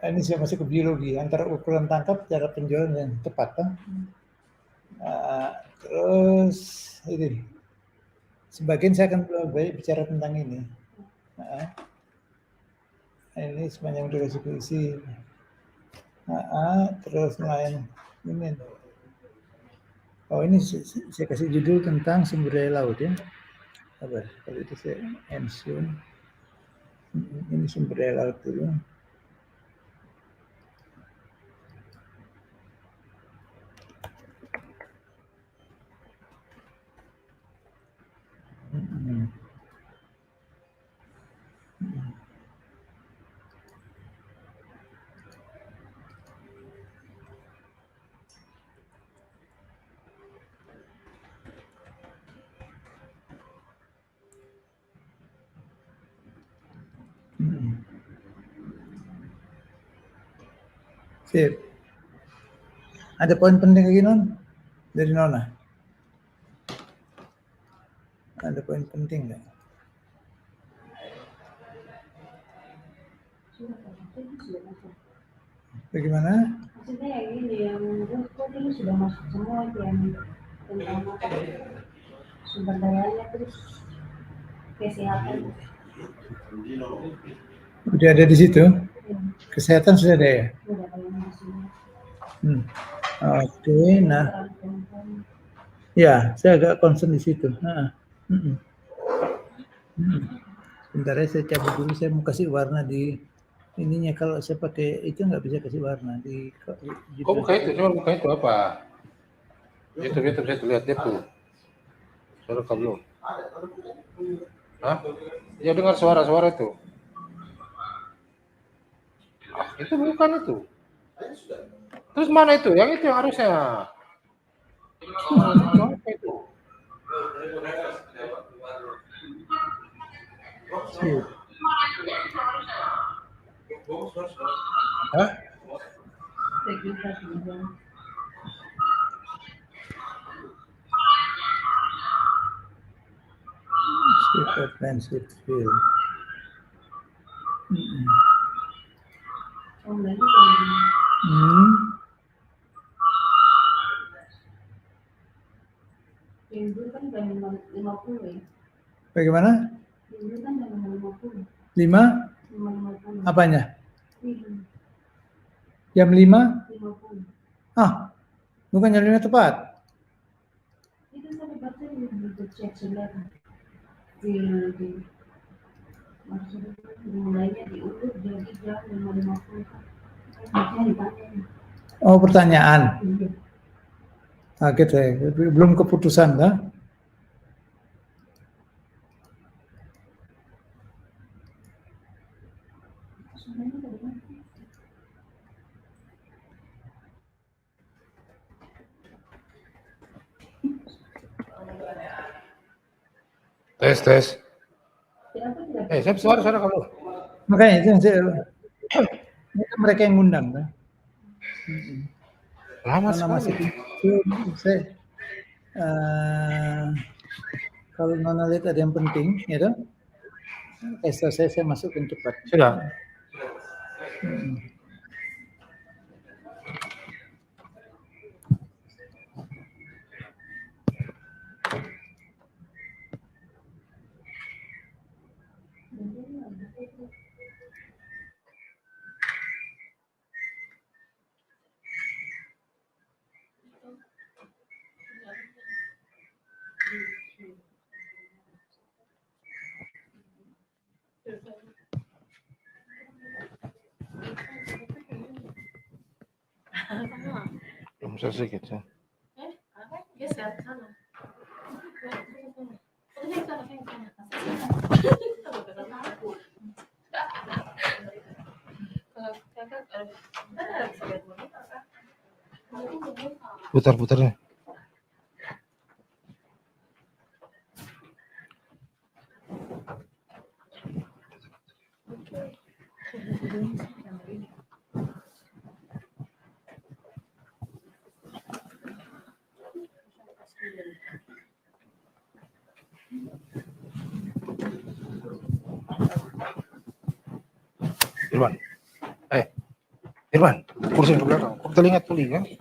Ini saya masuk ke biologi, antara ukuran tangkap cara penjualan yang tepat. Terus ini, sebagian saya akan bicara tentang ini. Ini sepanjang durasi puisi. Terus lain ini. Oh, ini saya kasih judul tentang sumber daya laut ya. Sabar, kalau itu saya mention. Ini sumber daya laut dulu. Sip. Ada poin penting lagi non dari Nona? Ada poin penting nggak? Bagaimana? Maksudnya yang ini yang kok ini sudah masuk semua yang tentang sumber dayanya terus kesehatan. Udah ada di situ? Kesehatan sudah ada ya? Oke, nah. Ya, saya agak concern di situ. Sebentar ya, saya cabut dulu. Saya mau kasih warna di ininya. Kalau saya pakai itu nggak bisa kasih warna di. Kok buka itu? Cuma buka itu apa? Itu saya lihat itu. Suara kabel. Hah? Ya dengar suara-suara itu. Itu bukan itu. Terus mana itu? Yang itu yang harusnya. Apa itu? Hah? Transit field. Bagaimana? 5? Apanya? Jam 5? Bukan jam 5 tepat. Itu saya baca di cek sebenarnya. Maksudnya mulainya diukur jadi jam 5.50. Oh, pertanyaan. Kaget saya, belum keputusan dah. Tes. Saya suara kamu. Makanya itu yang saya, itu mereka yang ngundang kan. Lama sekali. Saya, kalau Nona lihat ada yang penting, ya toh? Saya masukin cepat. Sudah. Bisa sedikit ya. Putar-putarnya. Irwan. Irwan, kursi ke belakang. Kok telinga tuli kan? Ini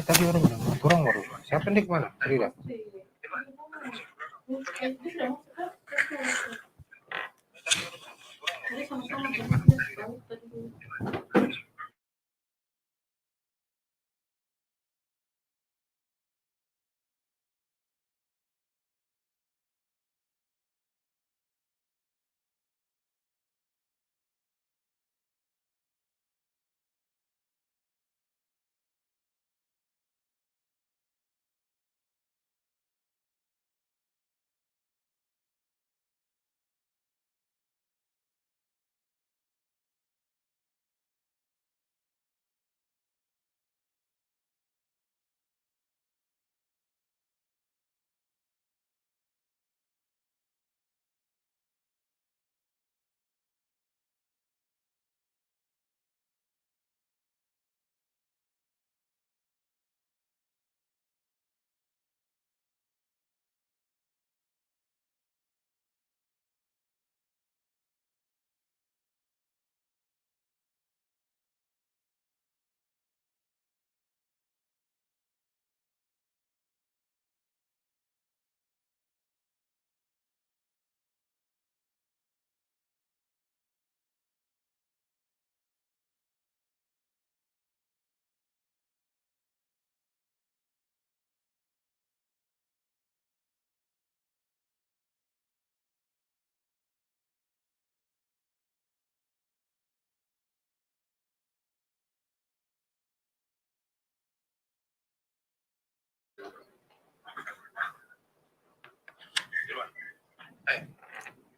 tadi orang bilang, kurang baru. Siapa nih kemana? Tidak.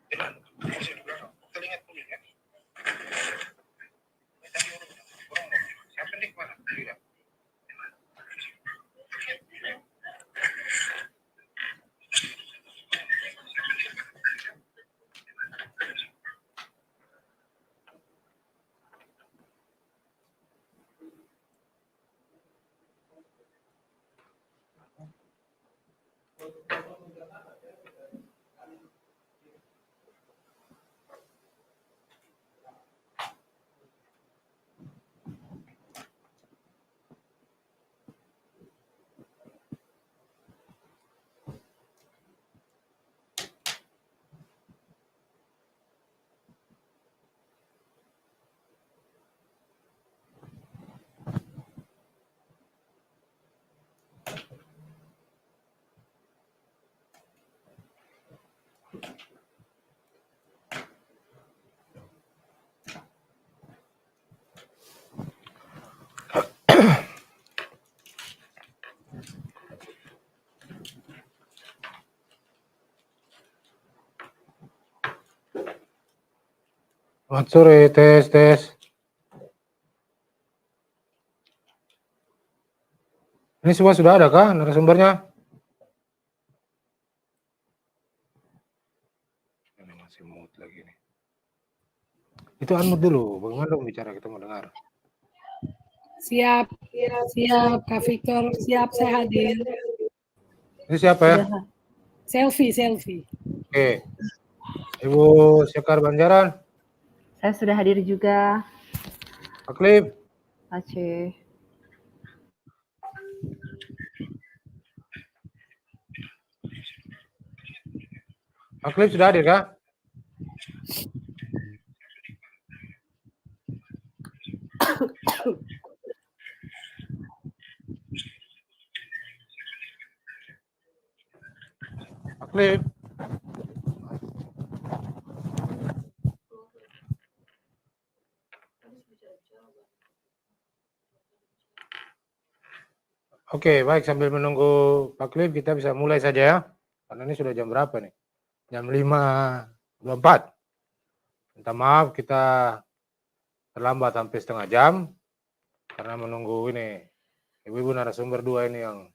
Irwan, kursi ke belakang. Kok telinga tuli kan? Ini tadi orang bilang, kurang baru. Siapa nih kemana? Tidak. Selamat sore, tes. Ini semua sudah ada kah narasumbernya? Ini masih mute lagi nih. Itu unmute dulu, bagaimana dong bicara kita mau dengar? Siap, Kak Victor, siap, saya hadir. Ini siapa ya? Selfie. Oke. Ibu Sekar Banjaran, Saya sudah hadir juga, Pak Klip, Aceh. Pak Klip sudah hadir kah? Pak Klip. Oke, baik, sambil menunggu Pak Klip kita bisa mulai saja ya. Karena ini sudah jam berapa nih? Jam 5.24. Minta maaf kita terlambat hampir setengah jam karena menunggu ini ibu-ibu narasumber 2 ini yang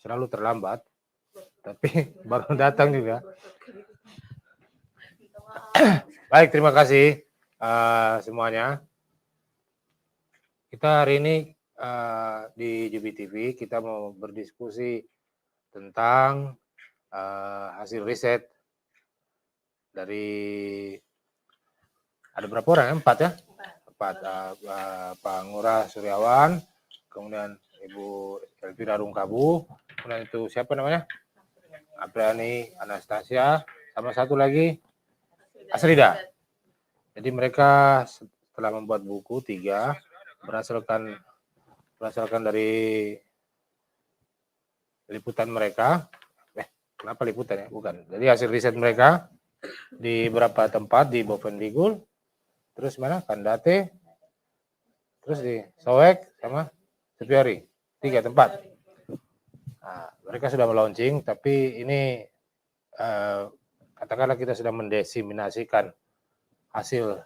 selalu terlambat. Tapi baru datang juga. Baik, terima kasih semuanya. Kita hari ini di JBTV kita mau berdiskusi tentang hasil riset dari ada berapa orang? 4 ya? 4 4, Pak Ngurah Suryawan, kemudian Ibu Elvira Rungkabu, kemudian itu siapa namanya? Apriani Anastasia, sama satu lagi Asrida. Jadi mereka setelah membuat buku 3 berdasarkan dari liputan mereka. Kenapa liputan ya? Bukan. Jadi hasil riset mereka di beberapa tempat di Bovendigul, terus mana? Kandate, terus di Soek sama Supiori. 3 tempat. Nah, mereka sudah melaunching, tapi ini katakanlah kita sudah mendesiminasikan hasil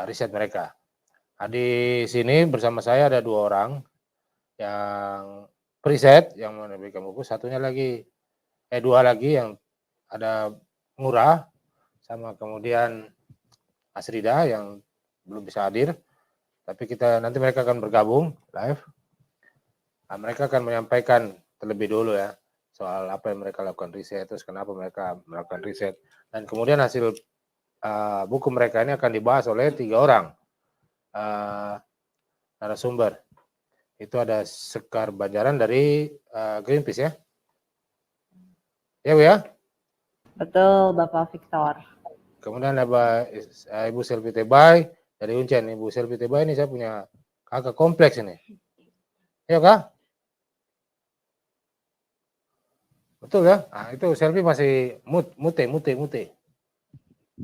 riset mereka. Nah, di sini bersama saya ada 2 orang yang riset yang menerbitkan buku, satunya lagi 2 lagi yang ada Ngurah sama kemudian Asrida yang belum bisa hadir, tapi nanti mereka akan bergabung live. Nah, mereka akan menyampaikan terlebih dulu ya soal apa yang mereka lakukan riset, terus kenapa mereka melakukan riset, dan kemudian hasil buku mereka ini akan dibahas oleh 3 orang narasumber. Itu ada Sekar Banjaran dari Greenpeace ya. Ya Bu ya? Betul, Bapak Victor. Kemudian ada Ibu Selvi Tebay dari Uncen. Ibu Selvi Tebay ini saya punya kakak kompleks ini. Iya Kak? Betul ya? Nah, itu Selvi masih mute.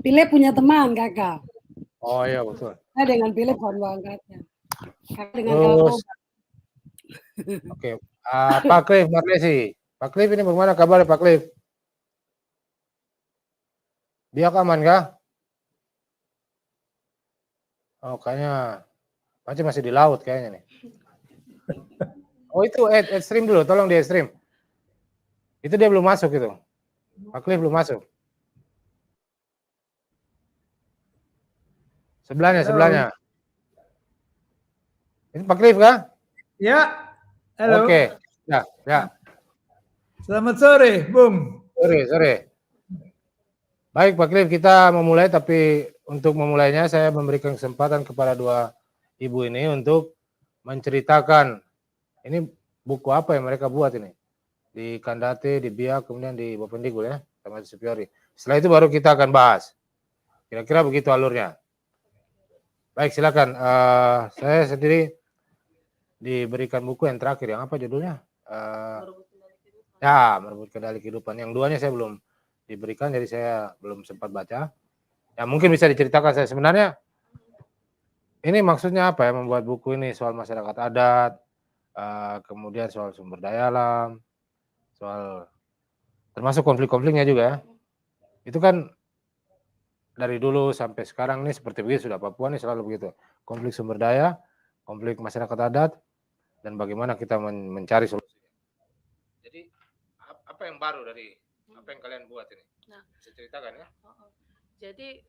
Philip punya teman kakak. Oh iya betul. Saya dengan Philip baru angkatnya. Kakak dengan Terus, Gapo. oke. Pak Cliff Marlesi. Pak Cliff ini bagaimana kabar Pak Cliff? Biak aman kah? Oh kayaknya Panci masih di laut kayaknya nih. Oh itu add stream dulu, tolong di add stream. Itu dia belum masuk itu. Pak Cliff belum masuk. Sebelahnya. Ini Pak Cliff kah? Ya, halo. Oke, ya. Selamat sore, Bung. Sore. Baik Pak Cliff, kita memulai, tapi untuk memulainya saya memberikan kesempatan kepada 2 ibu ini untuk menceritakan ini buku apa yang mereka buat ini. Di Kandate, di Biak, kemudian di Bovendigul ya, sama di Supiori. Setelah itu baru kita akan bahas. Kira-kira begitu alurnya. Baik, silakan. Saya sendiri diberikan buku yang terakhir, yang apa judulnya? Merebut Kendali Kehidupan. Yang 2-nya saya belum diberikan, jadi saya belum sempat baca. Ya mungkin bisa diceritakan saya sebenarnya. Ini maksudnya apa ya membuat buku ini, soal masyarakat adat, kemudian soal sumber daya alam, soal termasuk konflik-konfliknya juga ya. Itu kan dari dulu sampai sekarang nih seperti begitu, sudah Papua nih selalu begitu. Konflik sumber daya, konflik masyarakat adat, dan bagaimana kita mencari solusi. Jadi apa yang baru dari apa yang kalian buat ini? Nah, bisa ceritakan ya? Jadi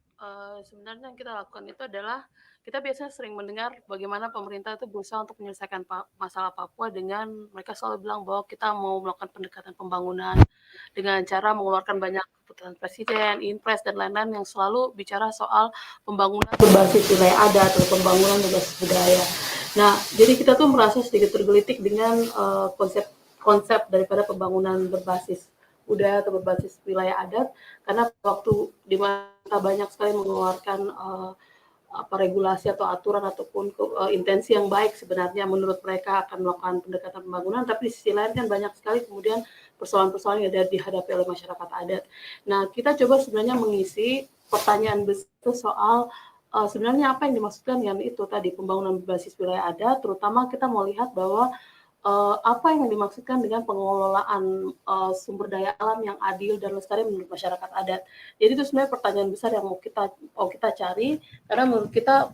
sebenarnya yang kita lakukan itu adalah kita biasanya sering mendengar bagaimana pemerintah itu berusaha untuk menyelesaikan masalah Papua dengan mereka selalu bilang bahwa kita mau melakukan pendekatan pembangunan dengan cara mengeluarkan banyak keputusan presiden, impres dan lain-lain yang selalu bicara soal pembangunan berbasis wilayah adat atau pembangunan berbasis budaya. Nah, jadi kita tuh merasa sedikit tergelitik dengan konsep daripada pembangunan berbasis budaya atau berbasis wilayah adat, karena waktu di mana banyak sekali mengeluarkan regulasi atau aturan ataupun intensi yang baik sebenarnya menurut mereka akan melakukan pendekatan pembangunan, tapi di sisi lain kan banyak sekali kemudian persoalan-persoalan yang dihadapi oleh masyarakat adat. Nah, kita coba sebenarnya mengisi pertanyaan besar soal sebenarnya apa yang dimaksudkan dengan itu tadi pembangunan berbasis wilayah adat, terutama kita mau lihat bahwa apa yang dimaksudkan dengan pengelolaan sumber daya alam yang adil dan lestari menurut masyarakat adat. Jadi itu sebenarnya pertanyaan besar yang mau kita cari, karena menurut kita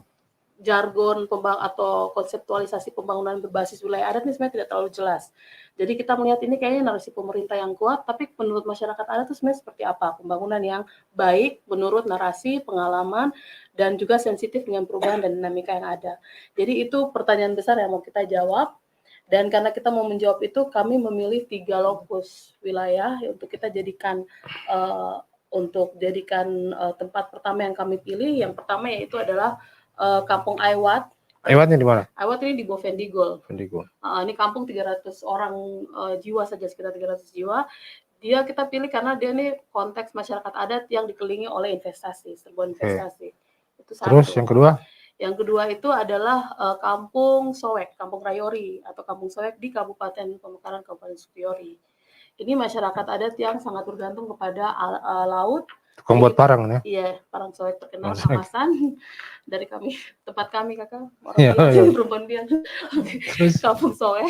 jargon atau konseptualisasi pembangunan berbasis wilayah adat ini sebenarnya tidak terlalu jelas. Jadi kita melihat ini kayaknya narasi pemerintah yang kuat, tapi menurut masyarakat adat itu sebenarnya seperti apa pembangunan yang baik menurut narasi, pengalaman, dan juga sensitif dengan perubahan dan dinamika yang ada. Jadi itu pertanyaan besar yang mau kita jawab. Dan karena kita mau menjawab itu, kami memilih 3 lokus wilayah untuk kita jadikan tempat pertama yang kami pilih. Yang pertama yaitu adalah Kampung Aiwat. Aiwatnya di mana? Aiwat ini di Bovendigul. Vendigul. Ini kampung 300 orang jiwa saja, sekitar 300 jiwa. Kita pilih karena dia ini konteks masyarakat adat yang dikelilingi oleh investasi, serbuan investasi. Itu satu. Terus yang kedua? Yang kedua itu adalah Kampung Soek, Kampung Rayori atau Kampung Soek di Kabupaten Pemekaran, Kabupaten Supiori. Ini masyarakat adat yang sangat bergantung kepada laut. Tukang buat parang ya? Iya, parang Soek terkenal Soek. Kamasan dari tempat kami kakak, orang Iya, Biak, iya. perempuan Biak. Terus Kampung Soek.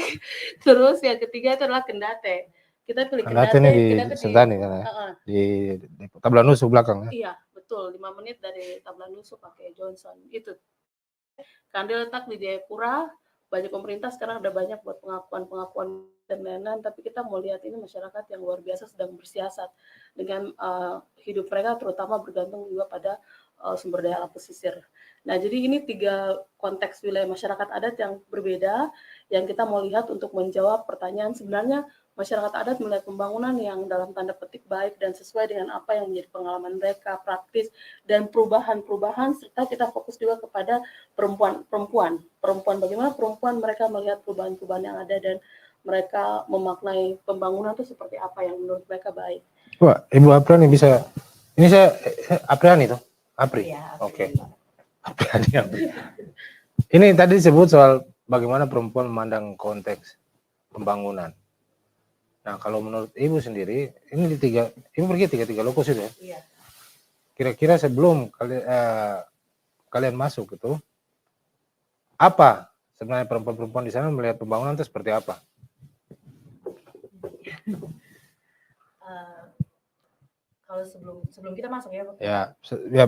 Terus yang ketiga itu adalah Kendate. Kita pilih Kendate ini di Sentani kan ya? Di Tablanusu belakang ya? Iya, betul. 5 menit dari Tablanusu pakai Johnson. Itu. Karena dia letak di Jayapura, banyak pemerintah sekarang ada banyak buat pengakuan dan lain-lain, tapi kita mau lihat ini masyarakat yang luar biasa sedang bersiasat dengan hidup mereka terutama bergantung juga pada sumber daya alam pesisir. Nah, jadi ini 3 konteks wilayah masyarakat adat yang berbeda yang kita mau lihat untuk menjawab pertanyaan sebenarnya masyarakat adat melihat pembangunan yang dalam tanda petik baik dan sesuai dengan apa yang menjadi pengalaman mereka, praktis, dan perubahan-perubahan, serta kita fokus juga kepada perempuan, bagaimana perempuan mereka melihat perubahan-perubahan yang ada dan mereka memaknai pembangunan itu seperti apa yang menurut mereka baik. Wah, Ibu Apriani bisa, ini saya Apriani tuh? Apri? Iya, Oke. Apriani. Ini tadi disebut soal bagaimana perempuan memandang konteks pembangunan. Nah, kalau menurut Ibu sendiri, ini Ibu pergi tiga lokus itu ya? Iya. Kira-kira sebelum kalian masuk itu, apa sebenarnya perempuan-perempuan di sana melihat pembangunan itu seperti apa? Kalau sebelum kita masuk ya, Pak? Ya,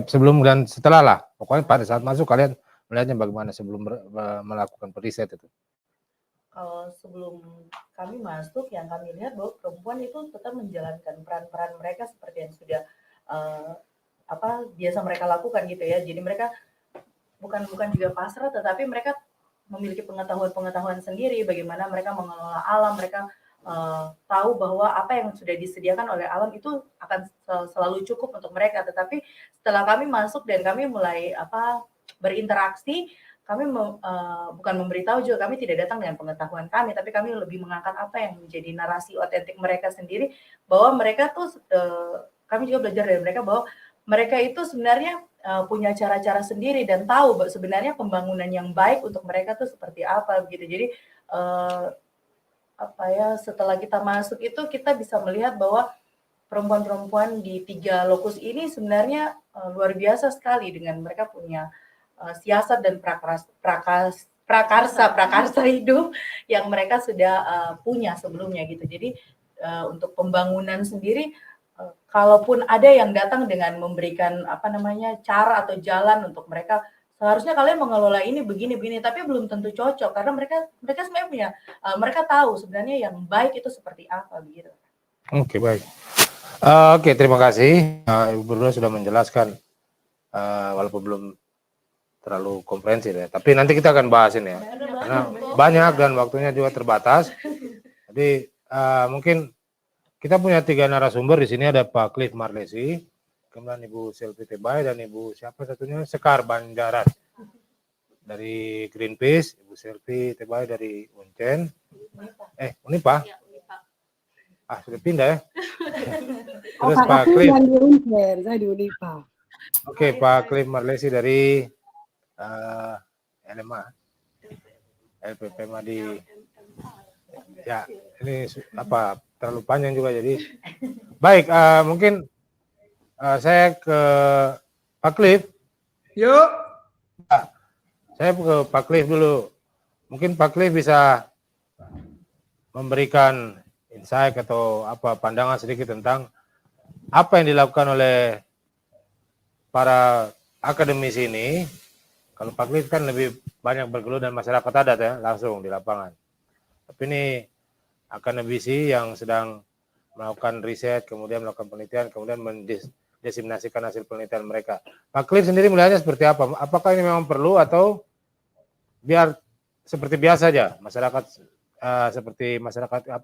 sebelum dan setelah lah. Pokoknya pada saat masuk kalian melihatnya bagaimana sebelum melakukan periset itu? Kalau sebelum kami masuk, yang kami lihat bahwa perempuan itu tetap menjalankan peran-peran mereka seperti yang sudah biasa mereka lakukan gitu ya. Jadi mereka bukan juga pasrah, tetapi mereka memiliki pengetahuan sendiri bagaimana mereka mengelola alam. Mereka tahu bahwa apa yang sudah disediakan oleh alam itu akan selalu cukup untuk mereka. Tetapi setelah kami masuk dan kami mulai berinteraksi, kami bukan memberitahu juga, kami tidak datang dengan pengetahuan kami, tapi kami lebih mengangkat apa yang menjadi narasi otentik mereka sendiri, bahwa mereka tuh, kami juga belajar dari mereka bahwa mereka itu sebenarnya punya cara-cara sendiri dan tahu sebenarnya pembangunan yang baik untuk mereka tuh seperti apa gitu. Jadi setelah kita masuk itu kita bisa melihat bahwa perempuan-perempuan di 3 lokus ini sebenarnya luar biasa sekali dengan mereka punya siasat dan prakarsa hidup yang mereka sudah punya sebelumnya gitu. Jadi untuk pembangunan sendiri, kalaupun ada yang datang dengan memberikan cara atau jalan untuk mereka, seharusnya kalian mengelola ini begini, tapi belum tentu cocok karena mereka sebenarnya punya, mereka tahu sebenarnya yang baik itu seperti apa begitu. Oke, baik. Oke, terima kasih. Ibu berdua sudah menjelaskan walaupun belum terlalu komprehensif ya. Tapi nanti kita akan bahas ini ya. Karena banyak dan waktunya juga terbatas. Jadi mungkin kita punya 3 narasumber di sini, ada Pak Cliff Marlesi, kemudian Ibu Selvi Tebay dan Ibu siapa satunya Sekar Banjaran dari Greenpeace, Ibu Selvi Tebay dari Uncen. Unipa. Ya, Unipa. Sudah pindah ya. Terus Pak Pak Cliff Cliff. yang di Uncen, saya di Unipa. Oke, Pak Cliff Marlesi dari LMA, LPPMA di, ya ini terlalu panjang juga jadi. Baik, mungkin saya ke Pak Cliff. Yuk. Saya ke Pak Cliff dulu. Mungkin Pak Cliff bisa memberikan insight atau pandangan sedikit tentang apa yang dilakukan oleh para akademisi ini. Kalau Pak Cliff kan lebih banyak bergelut dan masyarakat adat ya, langsung di lapangan. Tapi ini akademisi yang sedang melakukan riset, kemudian melakukan penelitian, kemudian mendiseminasikan hasil penelitian mereka. Pak Cliff sendiri melihatnya seperti apa? Apakah ini memang perlu atau biar seperti biasa aja, masyarakat seperti masyarakat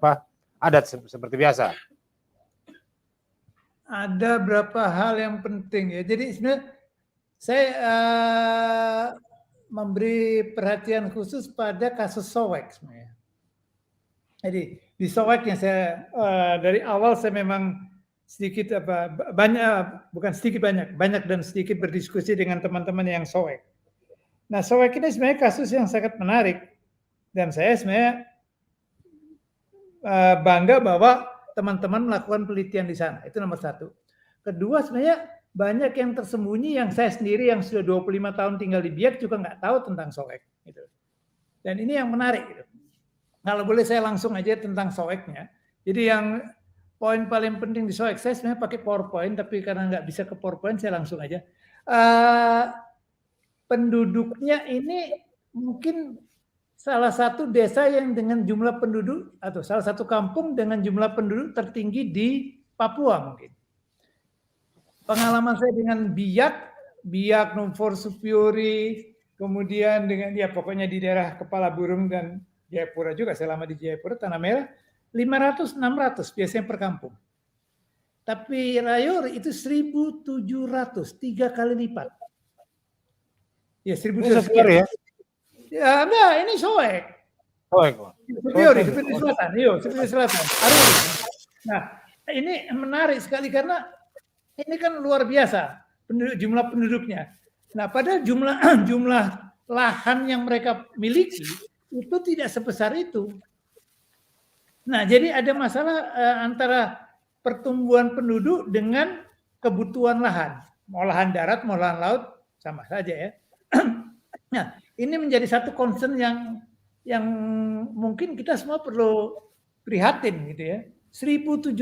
adat seperti biasa? Ada beberapa hal yang penting ya. Jadi sebenarnya saya memberi perhatian khusus pada kasus Sowek sebenarnya. Jadi di Sowek yang saya dari awal saya memang sedikit bukan sedikit banyak dan sedikit berdiskusi dengan teman-teman yang Sowek. Nah, Sowek ini sebenarnya kasus yang sangat menarik dan saya sebenarnya bangga bahwa teman-teman melakukan penelitian di sana. Itu nomor satu. Kedua, sebenarnya banyak yang tersembunyi yang saya sendiri yang sudah 25 tahun tinggal di Biak juga nggak tahu tentang Sowek. Gitu. Dan ini yang menarik. Gitu. Kalau boleh saya langsung aja tentang Soweknya. Jadi yang poin paling penting di Sowek, saya sebenarnya pakai PowerPoint, tapi karena nggak bisa ke PowerPoint, saya langsung aja. Penduduknya ini mungkin salah satu desa yang dengan jumlah penduduk, atau salah satu kampung dengan jumlah penduduk tertinggi di Papua mungkin. Pengalaman saya dengan Biak, Numfor Supiori, kemudian dengan pokoknya di daerah Kepala Burung dan Jayapura juga, saya lama di Jayapura, Tanah Merah, 500-600 biasanya per kampung. Tapi Rayor itu 1.700, 3 kali lipat. Ya 1.700 ya? Ya, enggak, ini Sowek. Sowek. Supiori, Selatan. Supiori Selatan. Nah, ini menarik sekali karena ini kan luar biasa jumlah penduduknya. Nah, pada jumlah lahan yang mereka miliki itu tidak sebesar itu. Nah, jadi ada masalah antara pertumbuhan penduduk dengan kebutuhan lahan. Mau lahan darat, mau lahan laut, sama saja ya. Nah, ini menjadi satu concern yang mungkin kita semua perlu prihatin gitu ya. 1.700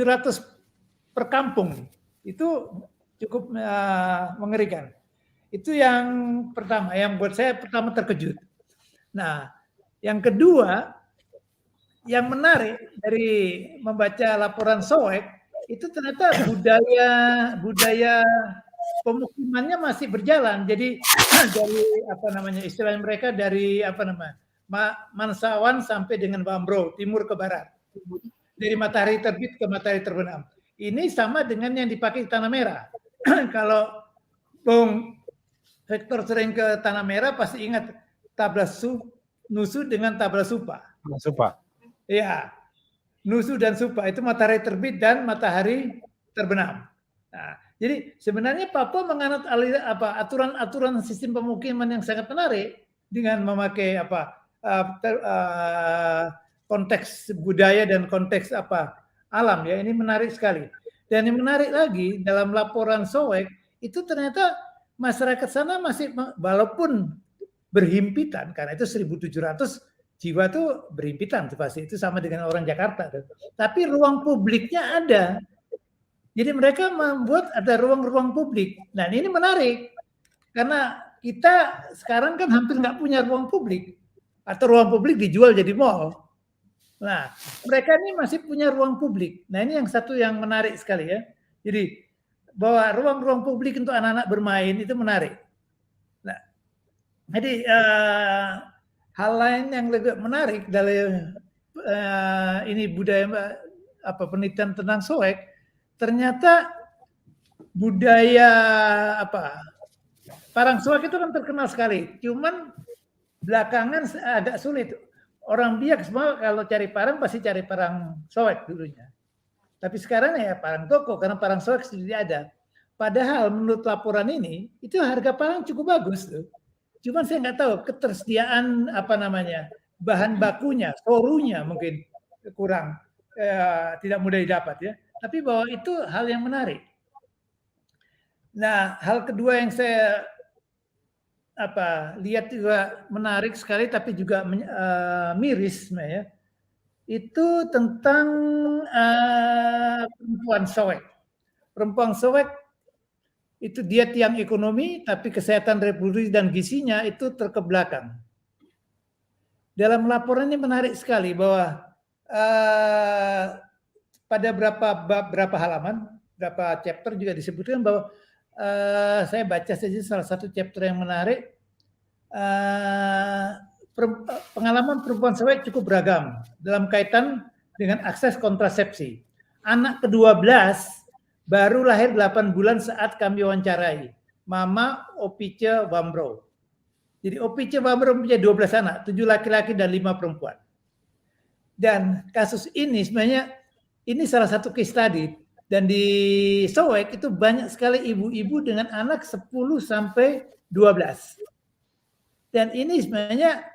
per kampung. Itu cukup mengerikan. Itu yang pertama, yang buat saya pertama terkejut. Nah, yang kedua, yang menarik dari membaca laporan Sowek, itu ternyata budaya pemukimannya masih berjalan. Jadi dari istilahnya mereka dari Mansawan sampai dengan Wambro, timur ke barat. Dari matahari terbit ke matahari terbenam. Ini sama dengan yang dipakai di Tanah Merah. Kalau Bung Victor sering ke Tanah Merah pasti ingat Nusu dengan Tablasupa. Supa. Ya, Nusu dan Supa itu matahari terbit dan matahari terbenam. Nah, jadi sebenarnya Papua menganut aturan sistem pemukiman yang sangat menarik dengan memakai konteks budaya dan konteks alam ya, ini menarik sekali. Dan yang menarik lagi dalam laporan Sowek itu ternyata masyarakat sana masih walaupun berhimpitan karena itu 1.700 jiwa tuh berhimpitan tuh pasti, itu sama dengan orang Jakarta tuh. Tapi ruang publiknya ada. Jadi mereka membuat ada ruang-ruang publik. Nah, ini menarik karena kita sekarang kan hampir nggak punya ruang publik atau ruang publik dijual jadi mall. Nah, mereka ini masih punya ruang publik. Nah, ini yang satu yang menarik sekali ya. Jadi bahwa ruang-ruang publik untuk anak-anak bermain itu menarik. Nah, jadi hal lain yang lebih menarik dalam ini budaya penelitian tentang Sowek, ternyata budaya Parang Sowek itu kan terkenal sekali. Cuman belakangan agak sulit. Orang Biak semua kalau cari parang pasti cari parang Sowek dulunya. Tapi sekarang ya parang toko karena parang Sowek sudah ada. Padahal menurut laporan ini itu harga parang cukup bagus tuh. Cuman saya nggak tahu ketersediaan bahan bakunya, sorunya mungkin kurang, tidak mudah didapat ya. Tapi bahwa itu hal yang menarik. Nah, hal kedua yang saya lihat juga menarik sekali tapi juga miris ya, itu tentang perempuan Sowek. Perempuan Sowek itu dia tiang ekonomi tapi kesehatan reproduksi dan gizinya itu terkebelakang. Dalam laporan ini menarik sekali bahwa pada berapa halaman, berapa chapter juga disebutkan bahwa saya baca saja salah satu chapter yang menarik. Pengalaman perempuan Sowek cukup beragam dalam kaitan dengan akses kontrasepsi. Anak ke-12 baru lahir 8 bulan saat kami wawancarai, Mama Opice Wambro. Jadi OPC Bamber mempunyai 12 anak, 7 laki-laki dan 5 perempuan. Dan kasus ini sebenarnya ini salah satu case study. Dan di Soek itu banyak sekali ibu-ibu dengan anak 10 sampai 12. Dan ini sebenarnya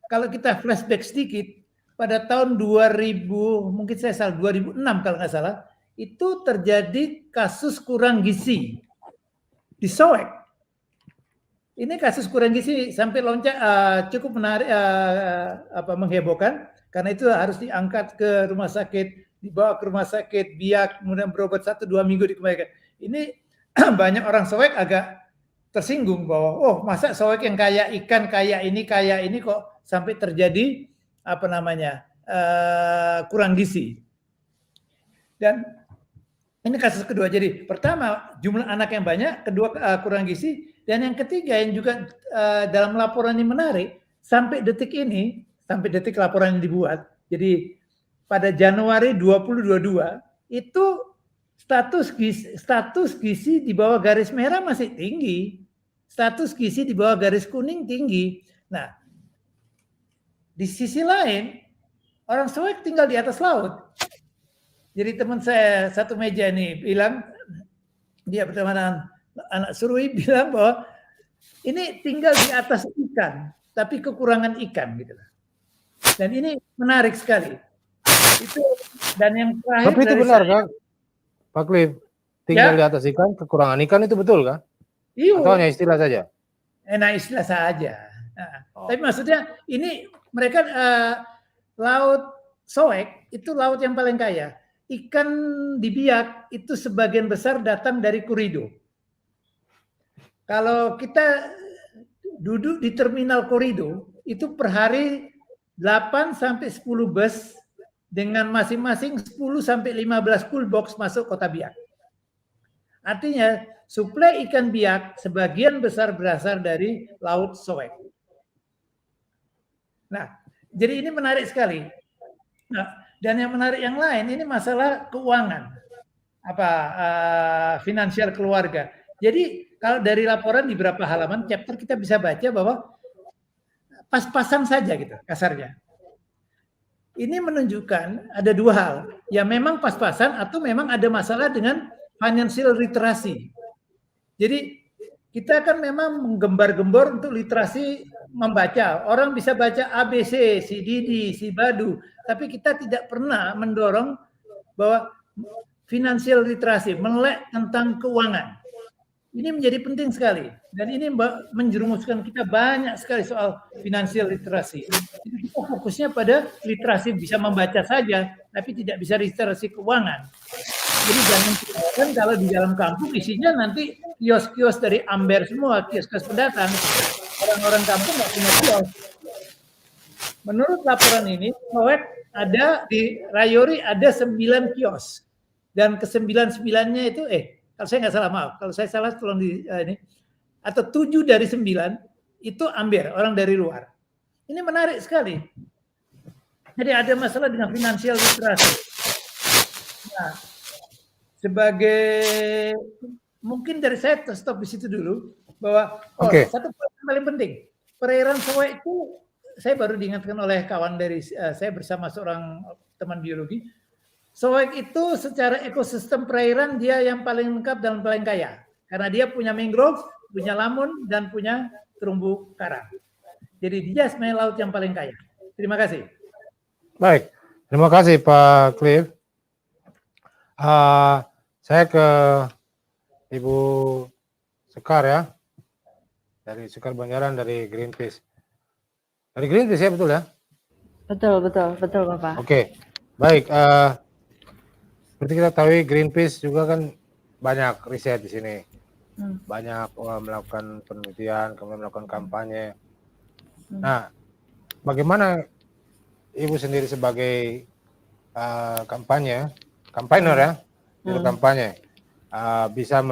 kalau kita flashback sedikit, pada tahun 2000, mungkin saya salah, 2006 kalau nggak salah, itu terjadi kasus kurang gizi di Soek. Ini kasus kurang gizi sampai loncat cukup menarik, menghebohkan, karena itu harus diangkat ke rumah sakit, dibawa ke rumah sakit, biak, kemudian berobat 1-2 minggu dikembalikan. Ini banyak orang Soek agak tersinggung bahwa, oh masa Soek yang kaya ikan, kaya ini kok sampai terjadi kurang gizi. Dan ini kasus kedua. Jadi pertama jumlah anak yang banyak, kedua kurang gizi, dan yang ketiga yang juga dalam laporan ini menarik, sampai detik laporan yang dibuat. Jadi pada Januari 2022 itu status gizi di bawah garis merah masih tinggi, status gizi di bawah garis kuning tinggi. Nah, di sisi lain orang Soek tinggal di atas laut. Jadi teman saya satu meja ini bilang, dia bersama anak Surui bilang bahwa ini tinggal di atas ikan, tapi kekurangan ikan gitu. Dan ini menarik sekali. Itu dan yang terakhir. Tapi itu benar kan, Pak Cliff? Tinggal di atas ikan, kekurangan ikan itu betul kan? Iya. Atau hanya istilah saja? Istilah saja. Tapi maksudnya ini mereka laut Soek itu laut yang paling kaya. Ikan di Biak itu sebagian besar datang dari Kurido. Kalau kita duduk di terminal Kurido itu per hari 8 sampai 10 bus dengan masing-masing 10 sampai 15 full box masuk kota Biak. Artinya suplai ikan Biak sebagian besar berasal dari laut Soek. Nah, jadi ini menarik sekali. Nah, dan yang menarik yang lain ini masalah keuangan, finansial keluarga. Jadi kalau dari laporan di beberapa halaman chapter kita bisa baca bahwa pas-pasan saja gitu kasarnya. Ini menunjukkan ada dua hal, ya memang pas-pasan atau memang ada masalah dengan financial literasi. Jadi kita kan memang menggembar-gembor untuk literasi membaca. Orang bisa baca ABC, si Didi, si Badu, tapi kita tidak pernah mendorong bahwa financial literasi, melek tentang keuangan. Ini menjadi penting sekali dan ini menjerumuskan kita banyak sekali soal financial literasi. Jadi kita fokusnya pada literasi bisa membaca saja, tapi tidak bisa literasi keuangan. Jadi jangan pikirkan kalau di dalam kampung isinya nanti kios-kios dari Amber semua, kios-kios pendatang. Orang-orang kampung nggak punya kios. Menurut laporan ini, Soek ada di Rayori ada 9 kios dan ke-9-9-nya itu kalau saya nggak salah, maaf. Kalau saya salah, tolong ini. Atau 7 dari 9 itu Amber, orang dari luar. Ini menarik sekali. Jadi ada masalah dengan financial literasi. Nah, sebagai mungkin dari saya stop di situ dulu bahwa satu poin yang paling penting, perairan Soek itu saya baru diingatkan oleh kawan dari saya bersama seorang teman biologi. Soek itu secara ekosistem perairan dia yang paling lengkap dan paling kaya. Karena dia punya mangrove, punya lamun, dan punya terumbu karang. Jadi dia sebenarnya laut yang paling kaya. Terima kasih. Baik, terima kasih Pak Cliff. Saya ke Ibu Sekar ya. Dari Sekar Banjaran dari Greenpeace. Dari Greenpeace ya betul ya? Betul Bapak. Oke, baik. Seperti kita tahu Greenpeace juga kan banyak riset di sini, banyak melakukan penelitian, kemudian melakukan kampanye. Nah, bagaimana Ibu sendiri sebagai campaigner ya, juru kampanye, bisa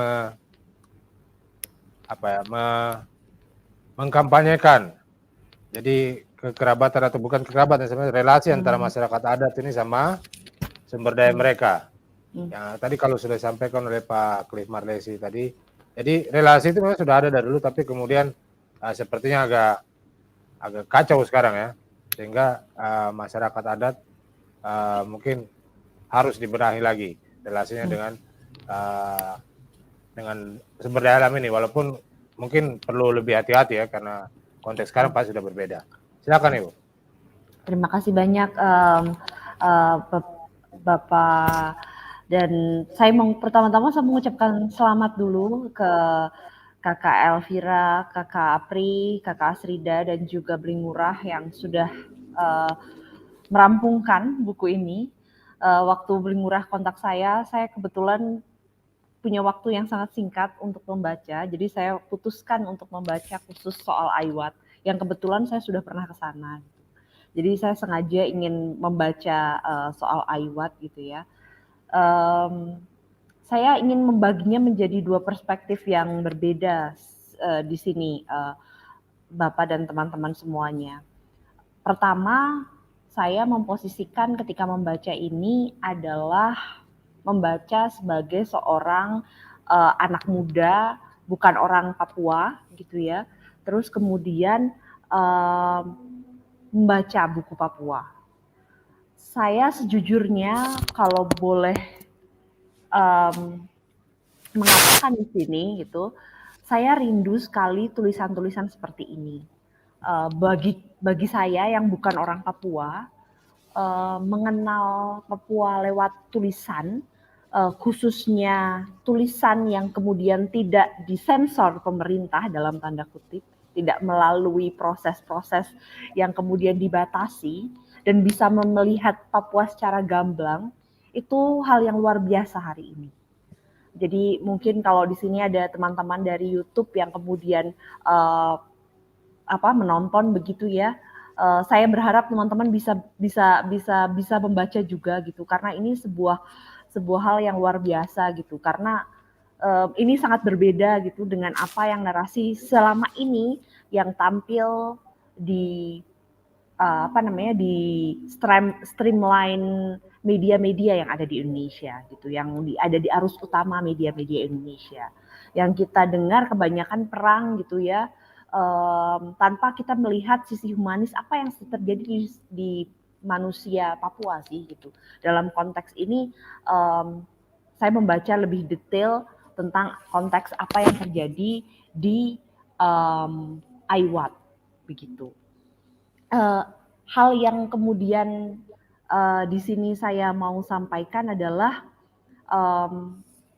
mengkampanyekan, jadi kekerabatan atau bukan kekerabatan, sebenarnya relasi antara masyarakat adat ini sama sumber daya mereka. Ya, tadi kalau sudah disampaikan oleh Pak Cliff Marlesi tadi, jadi relasi itu memang sudah ada dari dulu, tapi kemudian sepertinya agak agak kacau sekarang ya, sehingga masyarakat adat mungkin harus dibenahi lagi relasinya dengan sumber daya alam ini, walaupun mungkin perlu lebih hati-hati ya, karena konteks sekarang pasti sudah berbeda. Silakan Ibu. Terima kasih banyak Bapak, dan saya pertama-tama saya mengucapkan selamat dulu ke Kakak Elvira, Kakak Apri, Kakak Asrida, dan juga Bling Murah yang sudah merampungkan buku ini. Waktu Bling Murah kontak saya kebetulan punya waktu yang sangat singkat untuk membaca, jadi saya putuskan untuk membaca khusus soal Aiwat, yang kebetulan saya sudah pernah ke sana. Jadi saya sengaja ingin membaca soal Aiwat gitu ya. Saya ingin membaginya menjadi dua perspektif yang berbeda di sini, Bapak dan teman-teman semuanya. Pertama, saya memposisikan ketika membaca ini adalah membaca sebagai seorang anak muda, bukan orang Papua gitu ya. Terus kemudian membaca buku Papua. Saya sejujurnya kalau boleh mengatakan di sini gitu, saya rindu sekali tulisan-tulisan seperti ini. Bagi saya yang bukan orang Papua, mengenal Papua lewat tulisan, khususnya tulisan yang kemudian tidak disensor pemerintah dalam tanda kutip, tidak melalui proses-proses yang kemudian dibatasi dan bisa melihat Papua secara gamblang, itu hal yang luar biasa hari ini. Jadi mungkin kalau di sini ada teman-teman dari YouTube yang kemudian menonton begitu ya, saya berharap teman-teman bisa membaca juga gitu, karena ini sebuah hal yang luar biasa gitu, karena ini sangat berbeda gitu dengan apa yang narasi selama ini yang tampil di di streamline media-media yang ada di Indonesia gitu, yang ada di arus utama media-media Indonesia. Yang kita dengar kebanyakan perang gitu ya, tanpa kita melihat sisi humanis apa yang terjadi di manusia Papua sih gitu. Dalam konteks ini saya membaca lebih detail tentang konteks apa yang terjadi di Aiwat begitu. Hal yang kemudian di sini saya mau sampaikan adalah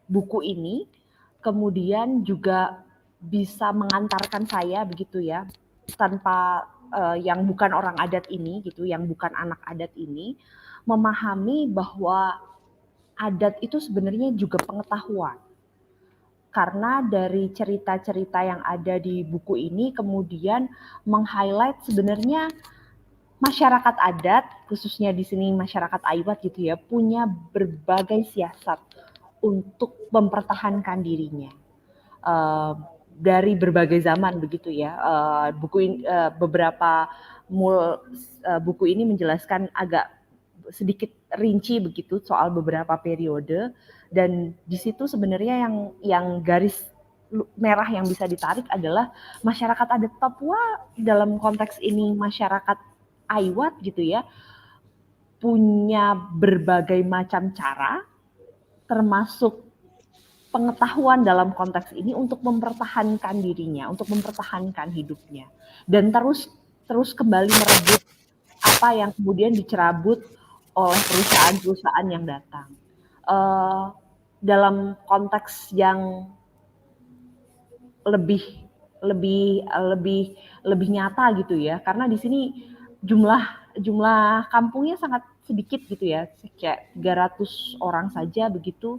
buku ini kemudian juga bisa mengantarkan saya begitu ya, tanpa yang bukan orang adat ini gitu, yang bukan anak adat ini, memahami bahwa adat itu sebenarnya juga pengetahuan. Karena dari cerita-cerita yang ada di buku ini kemudian meng-highlight sebenarnya masyarakat adat, khususnya di sini masyarakat Aiwat gitu ya, punya berbagai siasat untuk mempertahankan dirinya dari berbagai zaman begitu ya. Beberapa buku ini menjelaskan agak sedikit rinci begitu soal beberapa periode, dan di situ sebenarnya yang garis merah yang bisa ditarik adalah masyarakat adat Papua dalam konteks ini masyarakat Aiwat gitu ya, punya berbagai macam cara termasuk pengetahuan dalam konteks ini untuk mempertahankan dirinya, untuk mempertahankan hidupnya, dan terus kembali merebut apa yang kemudian dicerabut oleh perusahaan-perusahaan yang datang. Dalam konteks yang lebih nyata gitu ya, karena di sini jumlah kampungnya sangat sedikit gitu ya, kayak 300 orang saja begitu,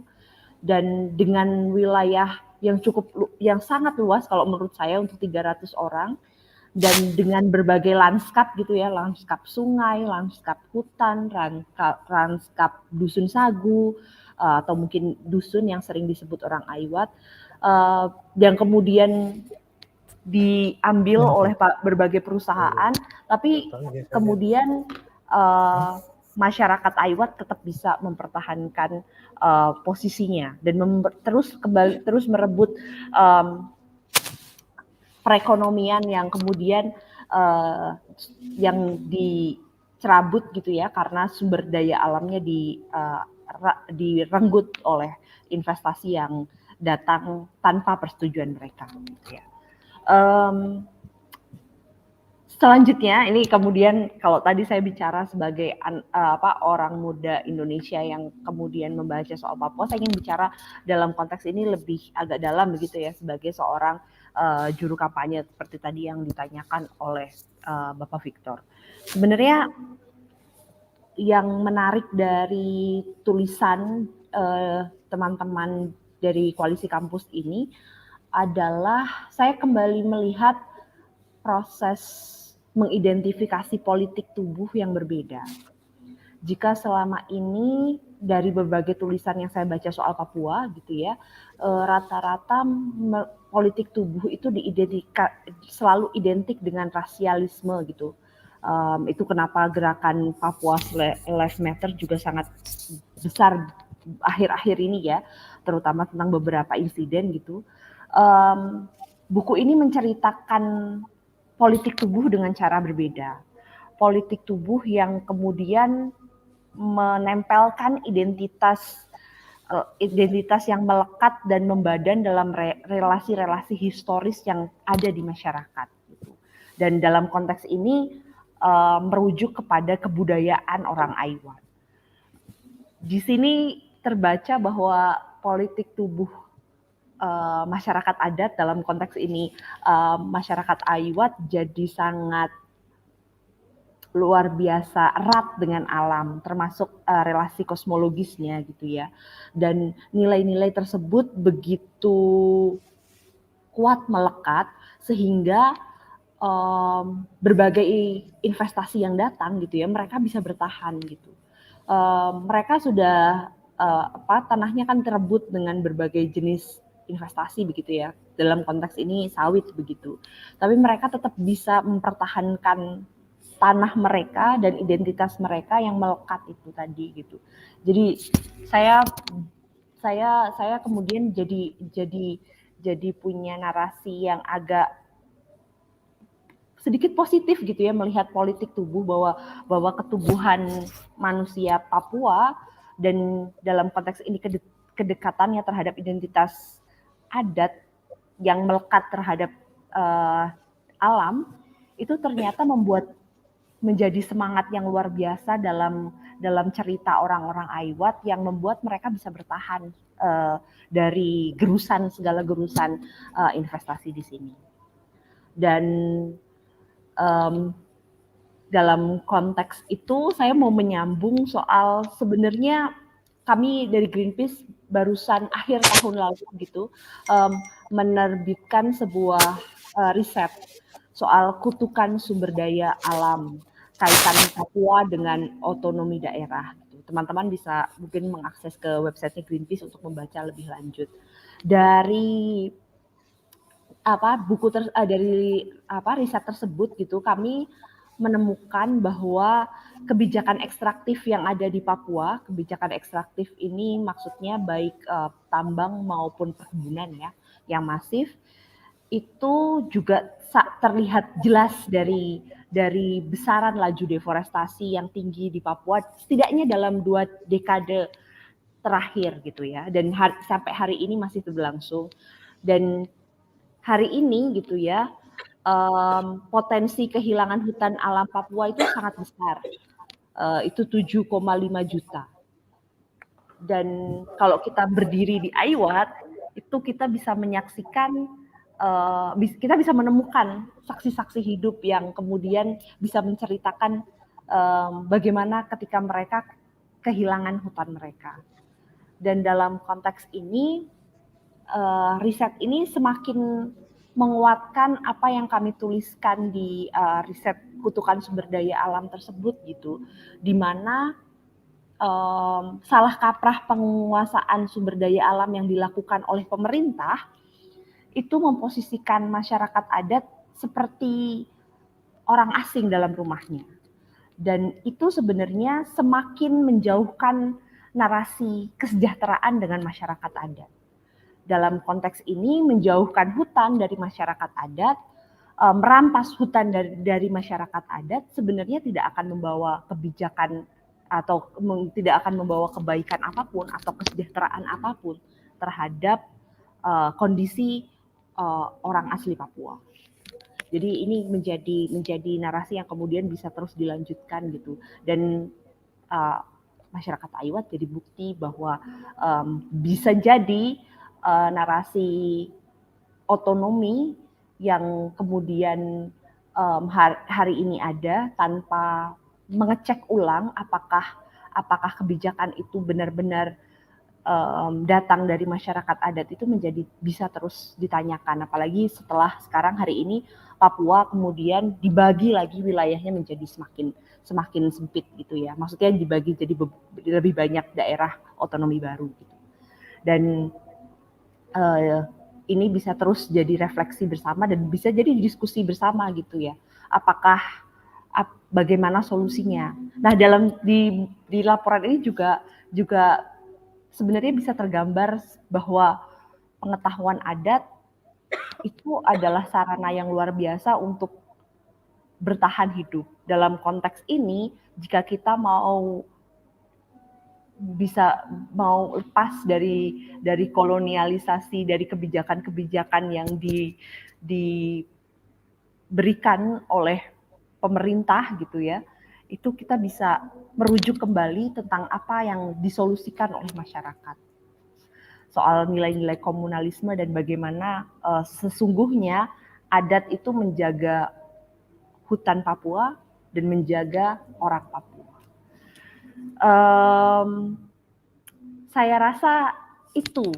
dan dengan wilayah yang sangat luas kalau menurut saya untuk 300 orang, dan dengan berbagai lanskap gitu ya, lanskap sungai, lanskap hutan, lanskap dusun sagu, atau mungkin dusun yang sering disebut orang Aiwat, yang kemudian diambil oleh berbagai perusahaan, tapi kemudian masyarakat Aiwat tetap bisa mempertahankan posisinya dan terus merebut perekonomian yang kemudian yang dicerabut gitu ya karena sumber daya alamnya direnggut oleh investasi yang datang tanpa persetujuan mereka. Gitu ya. Selanjutnya ini kemudian kalau tadi saya bicara sebagai orang muda Indonesia yang kemudian membaca soal Papua, saya ingin bicara dalam konteks ini lebih agak dalam begitu ya sebagai seorang juru kampanye seperti tadi yang ditanyakan oleh Bapak Victor. Sebenarnya yang menarik dari tulisan teman-teman dari Koalisi Kampus ini adalah saya kembali melihat proses mengidentifikasi politik tubuh yang berbeda. Jika selama ini dari berbagai tulisan yang saya baca soal Papua gitu ya, rata-rata politik tubuh itu selalu identik dengan rasialisme gitu. Itu kenapa gerakan Papua Lives Matter juga sangat besar akhir-akhir ini ya, terutama tentang beberapa insiden gitu. Buku ini menceritakan politik tubuh dengan cara berbeda. Politik tubuh yang kemudian menempelkan identitas yang melekat dan membadan dalam relasi-relasi historis yang ada di masyarakat. Gitu. Dan dalam konteks ini merujuk kepada kebudayaan orang Aiwan. Di sini terbaca bahwa politik tubuh masyarakat adat dalam konteks ini masyarakat Aiwat jadi sangat luar biasa erat dengan alam termasuk relasi kosmologisnya gitu ya, dan nilai-nilai tersebut begitu kuat melekat sehingga berbagai investasi yang datang gitu ya mereka bisa bertahan gitu. Mereka sudah tanahnya kan terebut dengan berbagai jenis investasi begitu ya, dalam konteks ini sawit begitu, tapi mereka tetap bisa mempertahankan tanah mereka dan identitas mereka yang melekat itu tadi gitu. Jadi saya kemudian jadi punya narasi yang agak sedikit positif gitu ya melihat politik tubuh bahwa ketubuhan manusia Papua dan dalam konteks ini kedekatannya terhadap identitas adat yang melekat terhadap alam itu ternyata menjadi semangat yang luar biasa dalam cerita orang-orang Aiwat yang membuat mereka bisa bertahan dari segala gerusan investasi di sini. Dan dalam konteks itu saya mau menyambung soal sebenarnya kami dari Greenpeace barusan akhir tahun lalu gitu menerbitkan sebuah riset soal kutukan sumber daya alam kaitan Papua dengan otonomi daerah. Teman-teman bisa mungkin mengakses ke website Greenpeace untuk membaca lebih lanjut. Dari riset tersebut gitu kami menemukan bahwa kebijakan ekstraktif yang ada di Papua, kebijakan ekstraktif ini maksudnya baik tambang maupun perkebunan ya, yang masif, itu juga terlihat jelas dari besaran laju deforestasi yang tinggi di Papua, setidaknya dalam 2 dekade terakhir gitu ya, dan sampai hari ini masih berlangsung. Dan hari ini gitu ya, potensi kehilangan hutan alam Papua itu sangat besar, itu 7,5 juta. Dan kalau kita berdiri di Aiwat, itu kita bisa menyaksikan, kita bisa menemukan saksi-saksi hidup yang kemudian bisa menceritakan bagaimana ketika mereka kehilangan hutan mereka. Dan dalam konteks ini, riset ini semakin menguatkan apa yang kami tuliskan di riset kutukan sumber daya alam tersebut gitu, di mana salah kaprah penguasaan sumber daya alam yang dilakukan oleh pemerintah itu memposisikan masyarakat adat seperti orang asing dalam rumahnya, dan itu sebenarnya semakin menjauhkan narasi kesejahteraan dengan masyarakat adat. Dalam konteks ini menjauhkan hutan dari masyarakat adat merampas hutan dari masyarakat adat sebenarnya tidak akan membawa kebijakan atau tidak akan membawa kebaikan apapun atau kesejahteraan apapun terhadap kondisi orang asli Papua. Jadi ini menjadi narasi yang kemudian bisa terus dilanjutkan gitu, dan masyarakat Aiwat jadi bukti bahwa bisa jadi narasi otonomi yang kemudian hari ini ada tanpa mengecek ulang apakah kebijakan itu benar-benar datang dari masyarakat adat itu menjadi bisa terus ditanyakan, apalagi setelah sekarang hari ini Papua kemudian dibagi lagi wilayahnya menjadi semakin sempit gitu ya, maksudnya dibagi jadi lebih banyak daerah otonomi baru gitu. Dan ini bisa terus jadi refleksi bersama dan bisa jadi diskusi bersama gitu ya, bagaimana solusinya. Nah, di laporan ini juga sebenarnya bisa tergambar bahwa pengetahuan adat itu adalah sarana yang luar biasa untuk bertahan hidup. Dalam konteks ini, jika kita mau lepas dari kolonialisasi, dari kebijakan-kebijakan yang diberikan oleh pemerintah gitu ya, itu kita bisa merujuk kembali tentang apa yang disolusikan oleh masyarakat. Soal nilai-nilai komunalisme dan bagaimana sesungguhnya adat itu menjaga hutan Papua dan menjaga orang Papua. Saya rasa itu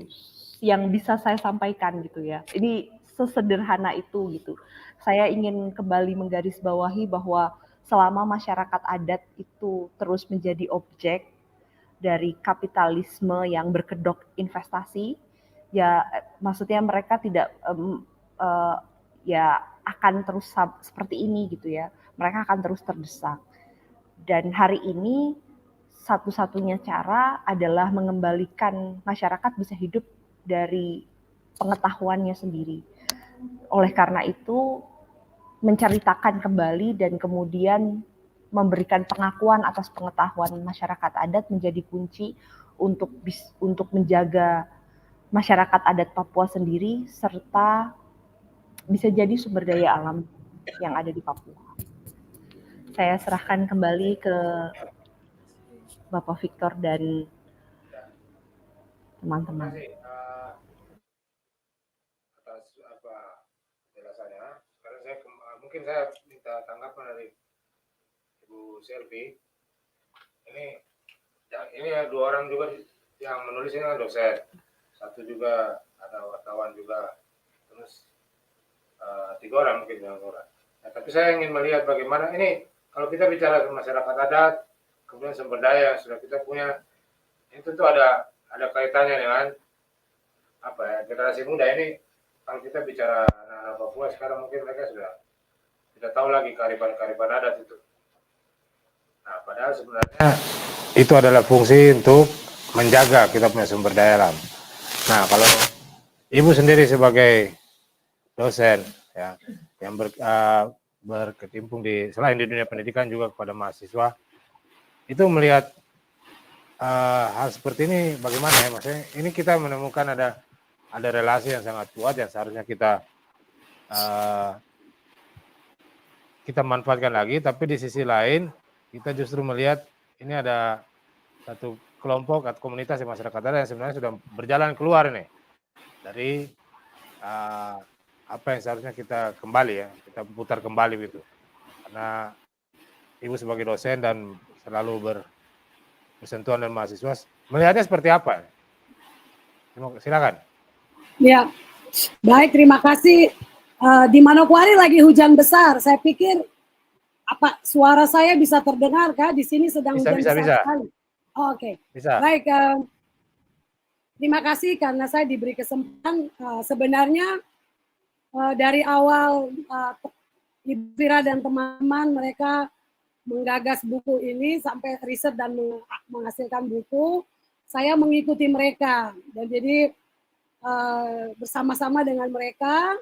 yang bisa saya sampaikan gitu ya. Ini sesederhana itu gitu. Saya ingin kembali menggarisbawahi bahwa selama masyarakat adat itu terus menjadi objek dari kapitalisme yang berkedok investasi, ya maksudnya mereka tidak ya akan terus seperti ini gitu ya. Mereka akan terus terdesak. Dan hari ini satu-satunya cara adalah mengembalikan masyarakat bisa hidup dari pengetahuannya sendiri. Oleh karena itu, menceritakan kembali dan kemudian memberikan pengakuan atas pengetahuan masyarakat adat menjadi kunci untuk menjaga masyarakat adat Papua sendiri, serta bisa jadi sumber daya alam yang ada di Papua. Saya serahkan kembali ke Bapak Victor dan teman-teman. Atas penjelasannya. Sekarang mungkin saya minta tanggapan dari Ibu Selvi. Ini dua orang juga yang menulis ini dosen, satu juga ada wartawan juga, terus 3 orang mungkin yang orang. Nah, tapi saya ingin melihat bagaimana ini kalau kita bicara ke masyarakat adat, kemudian sumber daya sudah kita punya, ini tentu ada kaitannya dengan generasi muda ini. Kalau kita bicara anak-anak Papua sekarang mungkin mereka sudah tidak tahu lagi kearifan adat itu. Nah, padahal sebenarnya itu adalah fungsi untuk menjaga kita punya sumber daya alam. Nah, kalau Ibu sendiri sebagai dosen ya yang berkecimpung selain di dunia pendidikan juga kepada mahasiswa, itu melihat hal seperti ini bagaimana ya, maksudnya ini kita menemukan ada relasi yang sangat kuat yang seharusnya kita manfaatkan lagi, tapi di sisi lain kita justru melihat ini ada satu kelompok atau komunitas di masyarakat adat yang sebenarnya sudah berjalan keluar nih dari apa yang seharusnya kita kembali ya, kita putar kembali gitu. Karena Ibu sebagai dosen dan selalu bersentuhan dengan mahasiswa, melihatnya seperti apa? Silakan. Ya, baik, terima kasih. Di Manokwari lagi hujan besar. Saya pikir suara saya bisa terdengar kah? Di sini sedang hujan besar sekali. Oh, Oke. Bisa. Baik, terima kasih karena saya diberi kesempatan. Sebenarnya dari awal Ibu Vira dan teman-teman mereka menggagas buku ini sampai riset dan menghasilkan buku, saya mengikuti mereka dan jadi bersama-sama dengan mereka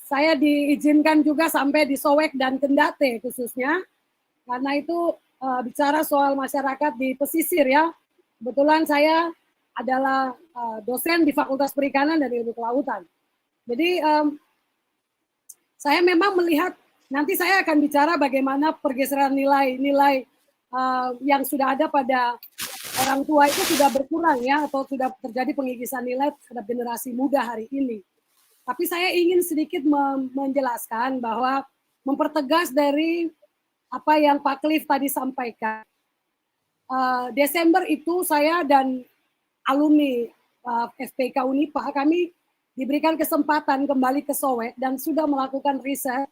saya diizinkan juga sampai di Sowek dan Kendate khususnya, karena itu bicara soal masyarakat di pesisir ya. Kebetulan saya adalah dosen di Fakultas Perikanan dan Ilmu Kelautan. Jadi saya memang melihat, nanti saya akan bicara bagaimana pergeseran nilai-nilai yang sudah ada pada orang tua itu sudah berkurang ya, atau sudah terjadi pengikisan nilai terhadap generasi muda hari ini. Tapi saya ingin sedikit menjelaskan bahwa mempertegas dari apa yang Pak Cliff tadi sampaikan. Desember itu saya dan alumni FPK Unipa, kami diberikan kesempatan kembali ke Sowek dan sudah melakukan riset,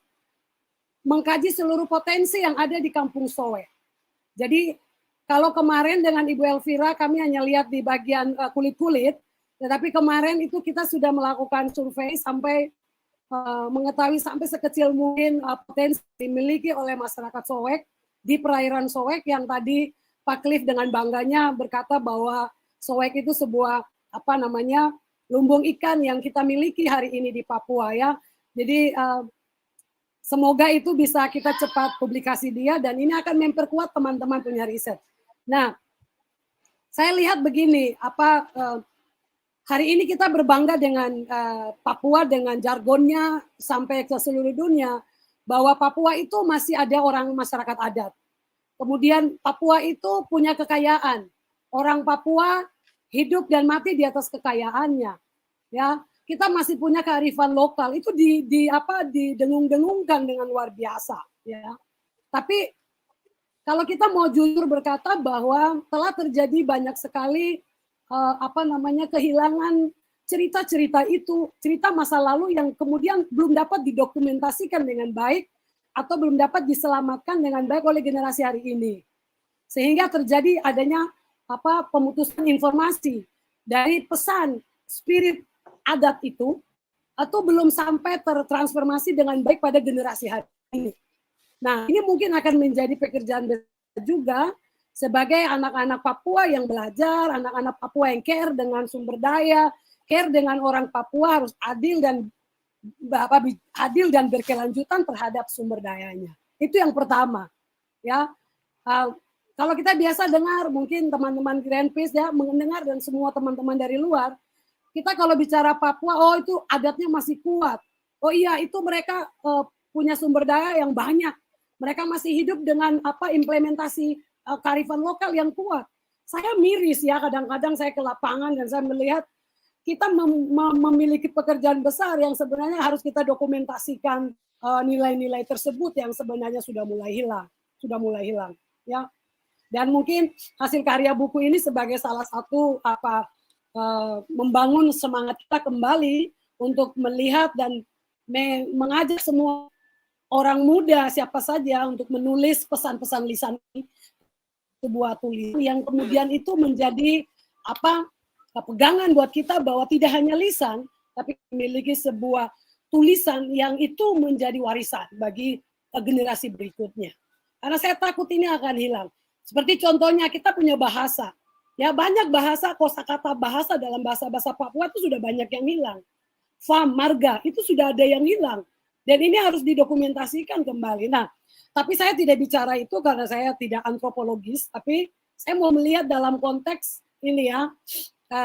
mengkaji seluruh potensi yang ada di kampung Sowek. Jadi kalau kemarin dengan Ibu Elvira kami hanya lihat di bagian kulit-kulit, tetapi kemarin itu kita sudah melakukan survei sampai mengetahui sampai sekecil mungkin potensi dimiliki oleh masyarakat Sowek di perairan Sowek, yang tadi Pak Cliff dengan bangganya berkata bahwa Sowek itu sebuah lumbung ikan yang kita miliki hari ini di Papua ya. Jadi semoga itu bisa kita cepat publikasi dia, dan ini akan memperkuat teman-teman punya riset. Nah, saya lihat begini, hari ini kita berbangga dengan Papua dengan jargonnya sampai ke seluruh dunia, bahwa Papua itu masih ada orang masyarakat adat. Kemudian Papua itu punya kekayaan. Orang Papua hidup dan mati di atas kekayaannya. Ya, kita masih punya kearifan lokal. Itu didengung-dengungkan dengan luar biasa, ya. Tapi kalau kita mau jujur berkata bahwa telah terjadi banyak sekali kehilangan cerita-cerita itu, cerita masa lalu yang kemudian belum dapat didokumentasikan dengan baik atau belum dapat diselamatkan dengan baik oleh generasi hari ini. Sehingga terjadi adanya pemutusan informasi dari pesan spirit adat itu, atau belum sampai tertransformasi dengan baik pada generasi hari ini. Nah, ini mungkin akan menjadi pekerjaan juga sebagai anak-anak Papua yang belajar, anak-anak Papua yang care dengan sumber daya, care dengan orang Papua harus adil dan berkelanjutan terhadap sumber dayanya. Itu yang pertama, ya. Kalau kita biasa dengar, mungkin teman-teman Greenpeace ya mendengar, dan semua teman-teman dari luar, kita kalau bicara Papua, oh itu adatnya masih kuat. Oh iya, itu mereka punya sumber daya yang banyak. Mereka masih hidup dengan implementasi kearifan lokal yang kuat. Saya miris ya, kadang-kadang saya ke lapangan dan saya melihat kita memiliki pekerjaan besar yang sebenarnya harus kita dokumentasikan nilai-nilai tersebut yang sebenarnya sudah mulai hilang, ya. Dan mungkin hasil karya buku ini sebagai salah satu membangun semangat kita kembali untuk melihat dan mengajak semua orang muda siapa saja untuk menulis pesan-pesan lisan ini, sebuah tulisan yang kemudian itu menjadi pegangan buat kita bahwa tidak hanya lisan, tapi memiliki sebuah tulisan yang itu menjadi warisan bagi generasi berikutnya. Karena saya takut ini akan hilang. Seperti contohnya kita punya bahasa. Ya, banyak bahasa, kosakata bahasa dalam bahasa-bahasa Papua itu sudah banyak yang hilang. Fam, marga, itu sudah ada yang hilang. Dan ini harus didokumentasikan kembali. Nah, tapi saya tidak bicara itu karena saya tidak antropologis, tapi saya mau melihat dalam konteks ini ya,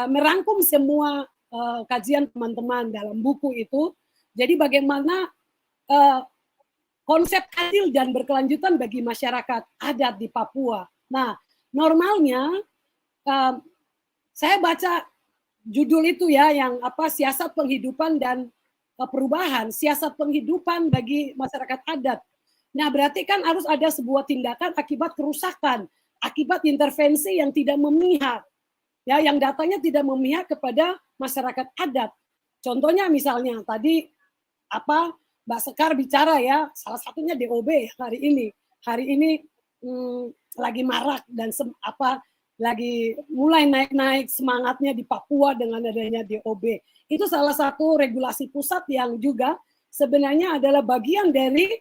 merangkum semua kajian teman-teman dalam buku itu. Jadi bagaimana konsep adil dan berkelanjutan bagi masyarakat adat di Papua. Nah, normalnya saya baca judul itu ya, yang siasat penghidupan dan perubahan, siasat penghidupan bagi masyarakat adat. Nah, berarti kan harus ada sebuah tindakan akibat kerusakan, akibat intervensi yang tidak memihak. Ya, yang datanya tidak memihak kepada masyarakat adat. Contohnya misalnya tadi Mbak Sekar bicara ya, salah satunya DOB hari ini. Hari ini lagi marak dan lagi mulai naik-naik semangatnya di Papua dengan adanya DOB. Itu salah satu regulasi pusat yang juga sebenarnya adalah bagian dari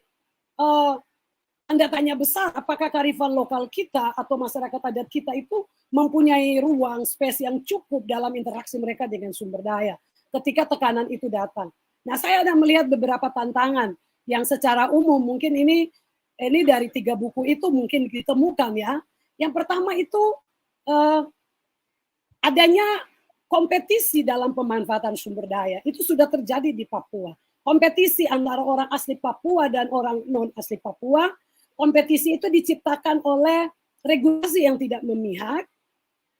tanda tanya besar apakah kearifan lokal kita atau masyarakat adat kita itu mempunyai ruang, space yang cukup dalam interaksi mereka dengan sumber daya ketika tekanan itu datang. Nah, saya ada melihat beberapa tantangan yang secara umum mungkin ini dari 3 buku itu mungkin ditemukan ya. Yang pertama itu adanya kompetisi dalam pemanfaatan sumber daya. Itu sudah terjadi di Papua. Kompetisi antara orang asli Papua dan orang non asli Papua. Kompetisi itu diciptakan oleh regulasi yang tidak memihak.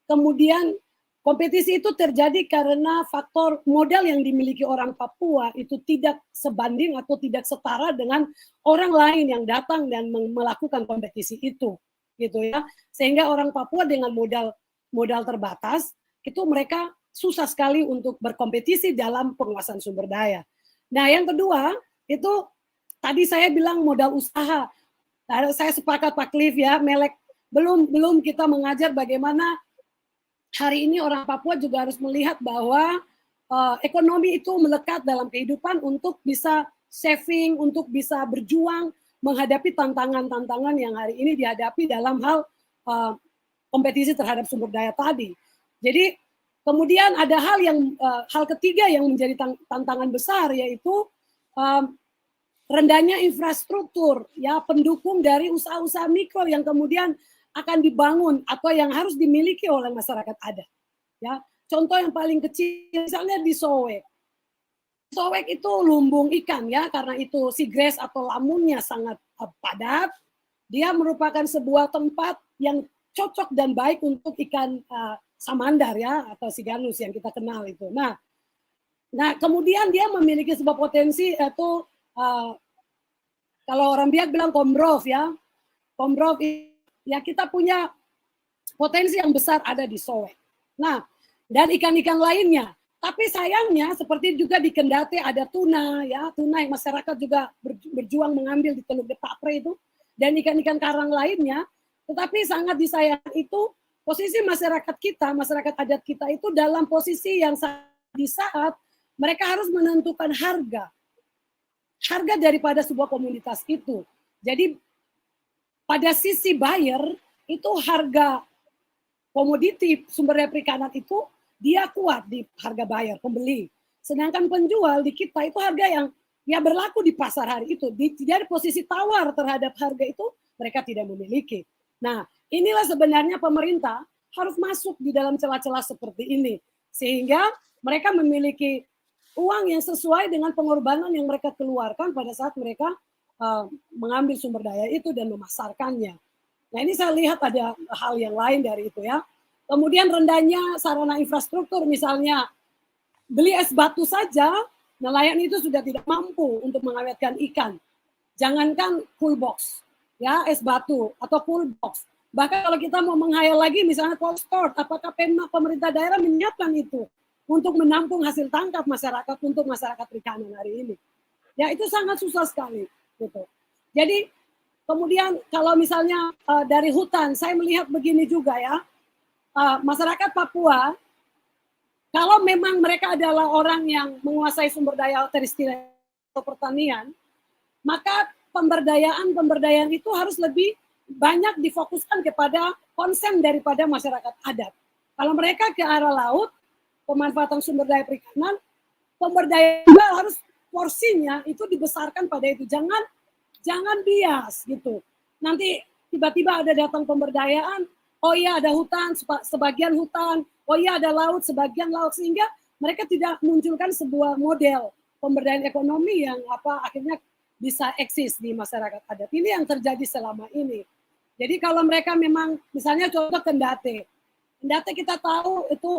Kemudian kompetisi itu terjadi karena faktor modal yang dimiliki orang Papua itu tidak sebanding atau tidak setara dengan orang lain yang datang dan melakukan kompetisi itu, gitu ya. Sehingga orang Papua dengan modal terbatas itu mereka susah sekali untuk berkompetisi dalam penguasaan sumber daya. Nah, yang kedua itu tadi saya bilang modal usaha. Nah, saya sepakat Pak Cliff ya, Melek belum kita mengajar bagaimana hari ini orang Papua juga harus melihat bahwa ekonomi itu melekat dalam kehidupan untuk bisa saving, untuk bisa berjuang menghadapi tantangan-tantangan yang hari ini dihadapi dalam hal kompetisi terhadap sumber daya tadi. Jadi kemudian ada hal ketiga yang menjadi tantangan besar, yaitu rendahnya infrastruktur, ya, pendukung dari usaha-usaha mikro yang kemudian akan dibangun atau yang harus dimiliki oleh masyarakat adat. Ya, contoh yang paling kecil misalnya di Sowek. Sowek itu lumbung ikan ya, karena itu sigres atau lamunnya sangat padat. Dia merupakan sebuah tempat yang cocok dan baik untuk ikan samandar ya, atau siganus yang kita kenal itu. Nah kemudian dia memiliki sebuah potensi yaitu kalau orang Biak bilang kombrov ya. Kombrov ya, kita punya potensi yang besar ada di Sowek. Nah, dan ikan-ikan lainnya. Tapi sayangnya seperti juga di Kendate ada tuna ya, tuna yang masyarakat juga berjuang mengambil di Teluk Depapre itu, dan ikan-ikan karang lainnya. Tetapi sangat disayangkan itu posisi masyarakat adat kita itu dalam posisi yang di saat mereka harus menentukan harga daripada sebuah komunitas itu. Jadi pada sisi buyer itu harga komoditi sumber daya perikanan itu dia kuat di harga buyer, pembeli. Sedangkan penjual di kita itu harga yang ya berlaku di pasar hari itu. Dari posisi tawar terhadap harga itu mereka tidak memiliki. Nah, inilah sebenarnya pemerintah harus masuk di dalam celah-celah seperti ini. Sehingga mereka memiliki uang yang sesuai dengan pengorbanan yang mereka keluarkan pada saat mereka mengambil sumber daya itu dan memasarkannya. Nah, ini saya lihat ada hal yang lain dari itu ya. Kemudian rendahnya sarana infrastruktur, misalnya beli es batu saja, nelayan itu sudah tidak mampu untuk mengawetkan ikan. Jangankan cool box, ya, es batu atau cool box. Bahkan kalau kita mau menghayal lagi, misalnya cold store, apakah pemerintah daerah menyiapkan itu untuk menampung hasil tangkap masyarakat untuk masyarakat perikanan hari ini? Ya, itu sangat susah sekali. Gitu. Jadi kemudian kalau misalnya dari hutan, saya melihat begini juga ya, masyarakat Papua, kalau memang mereka adalah orang yang menguasai sumber daya terestrial atau pertanian, maka pemberdayaan itu harus lebih banyak difokuskan kepada konsen daripada masyarakat adat. Kalau mereka ke arah laut, pemanfaatan sumber daya perikanan, pemberdayaan juga harus porsinya itu dibesarkan pada itu. Jangan bias gitu. Nanti tiba-tiba ada datang pemberdayaan, oh iya ada hutan, sebagian hutan, oh iya ada laut, sebagian laut, sehingga mereka tidak munculkan sebuah model pemberdayaan ekonomi yang akhirnya bisa eksis di masyarakat adat. Ini yang terjadi selama ini. Jadi kalau mereka memang, misalnya contoh Kendate kita tahu itu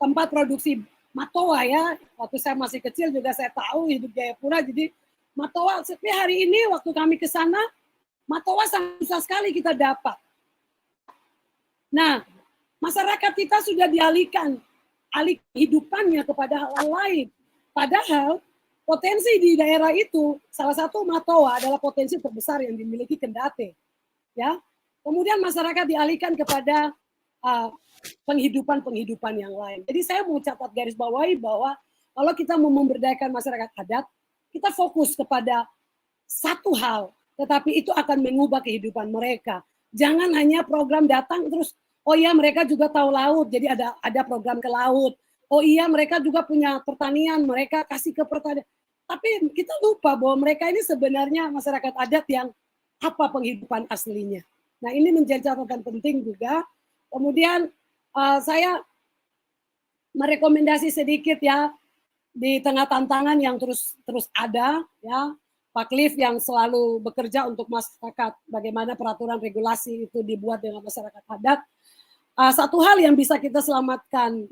tempat produksi matoa ya. Waktu saya masih kecil juga saya tahu hidup Jayapura, jadi matoa. Tapi hari ini waktu kami ke sana, matoa sangat susah sekali kita dapat. Nah, masyarakat kita sudah dialihkan hidupannya kepada hal lain. Padahal potensi di daerah itu, salah satu matoa adalah potensi terbesar yang dimiliki Kendate. Ya, kemudian masyarakat dialihkan kepada penghidupan yang lain. Jadi saya mau catat garis bawahi bahwa kalau kita mau memberdayakan masyarakat adat, kita fokus kepada satu hal, tetapi itu akan mengubah kehidupan mereka. Jangan hanya program datang terus, oh ya mereka juga tahu laut, jadi ada program ke laut. oh iya mereka juga punya pertanian, mereka kasih ke pertanian. Tapi kita lupa bahwa mereka ini sebenarnya masyarakat adat yang apa penghidupan aslinya. Nah ini menjadi catatan penting juga. Kemudian saya merekomendasi sedikit ya, di tengah tantangan yang terus ada ya, Pak Cliff yang selalu bekerja untuk masyarakat, bagaimana peraturan regulasi itu dibuat dengan masyarakat adat. Satu hal yang bisa kita selamatkan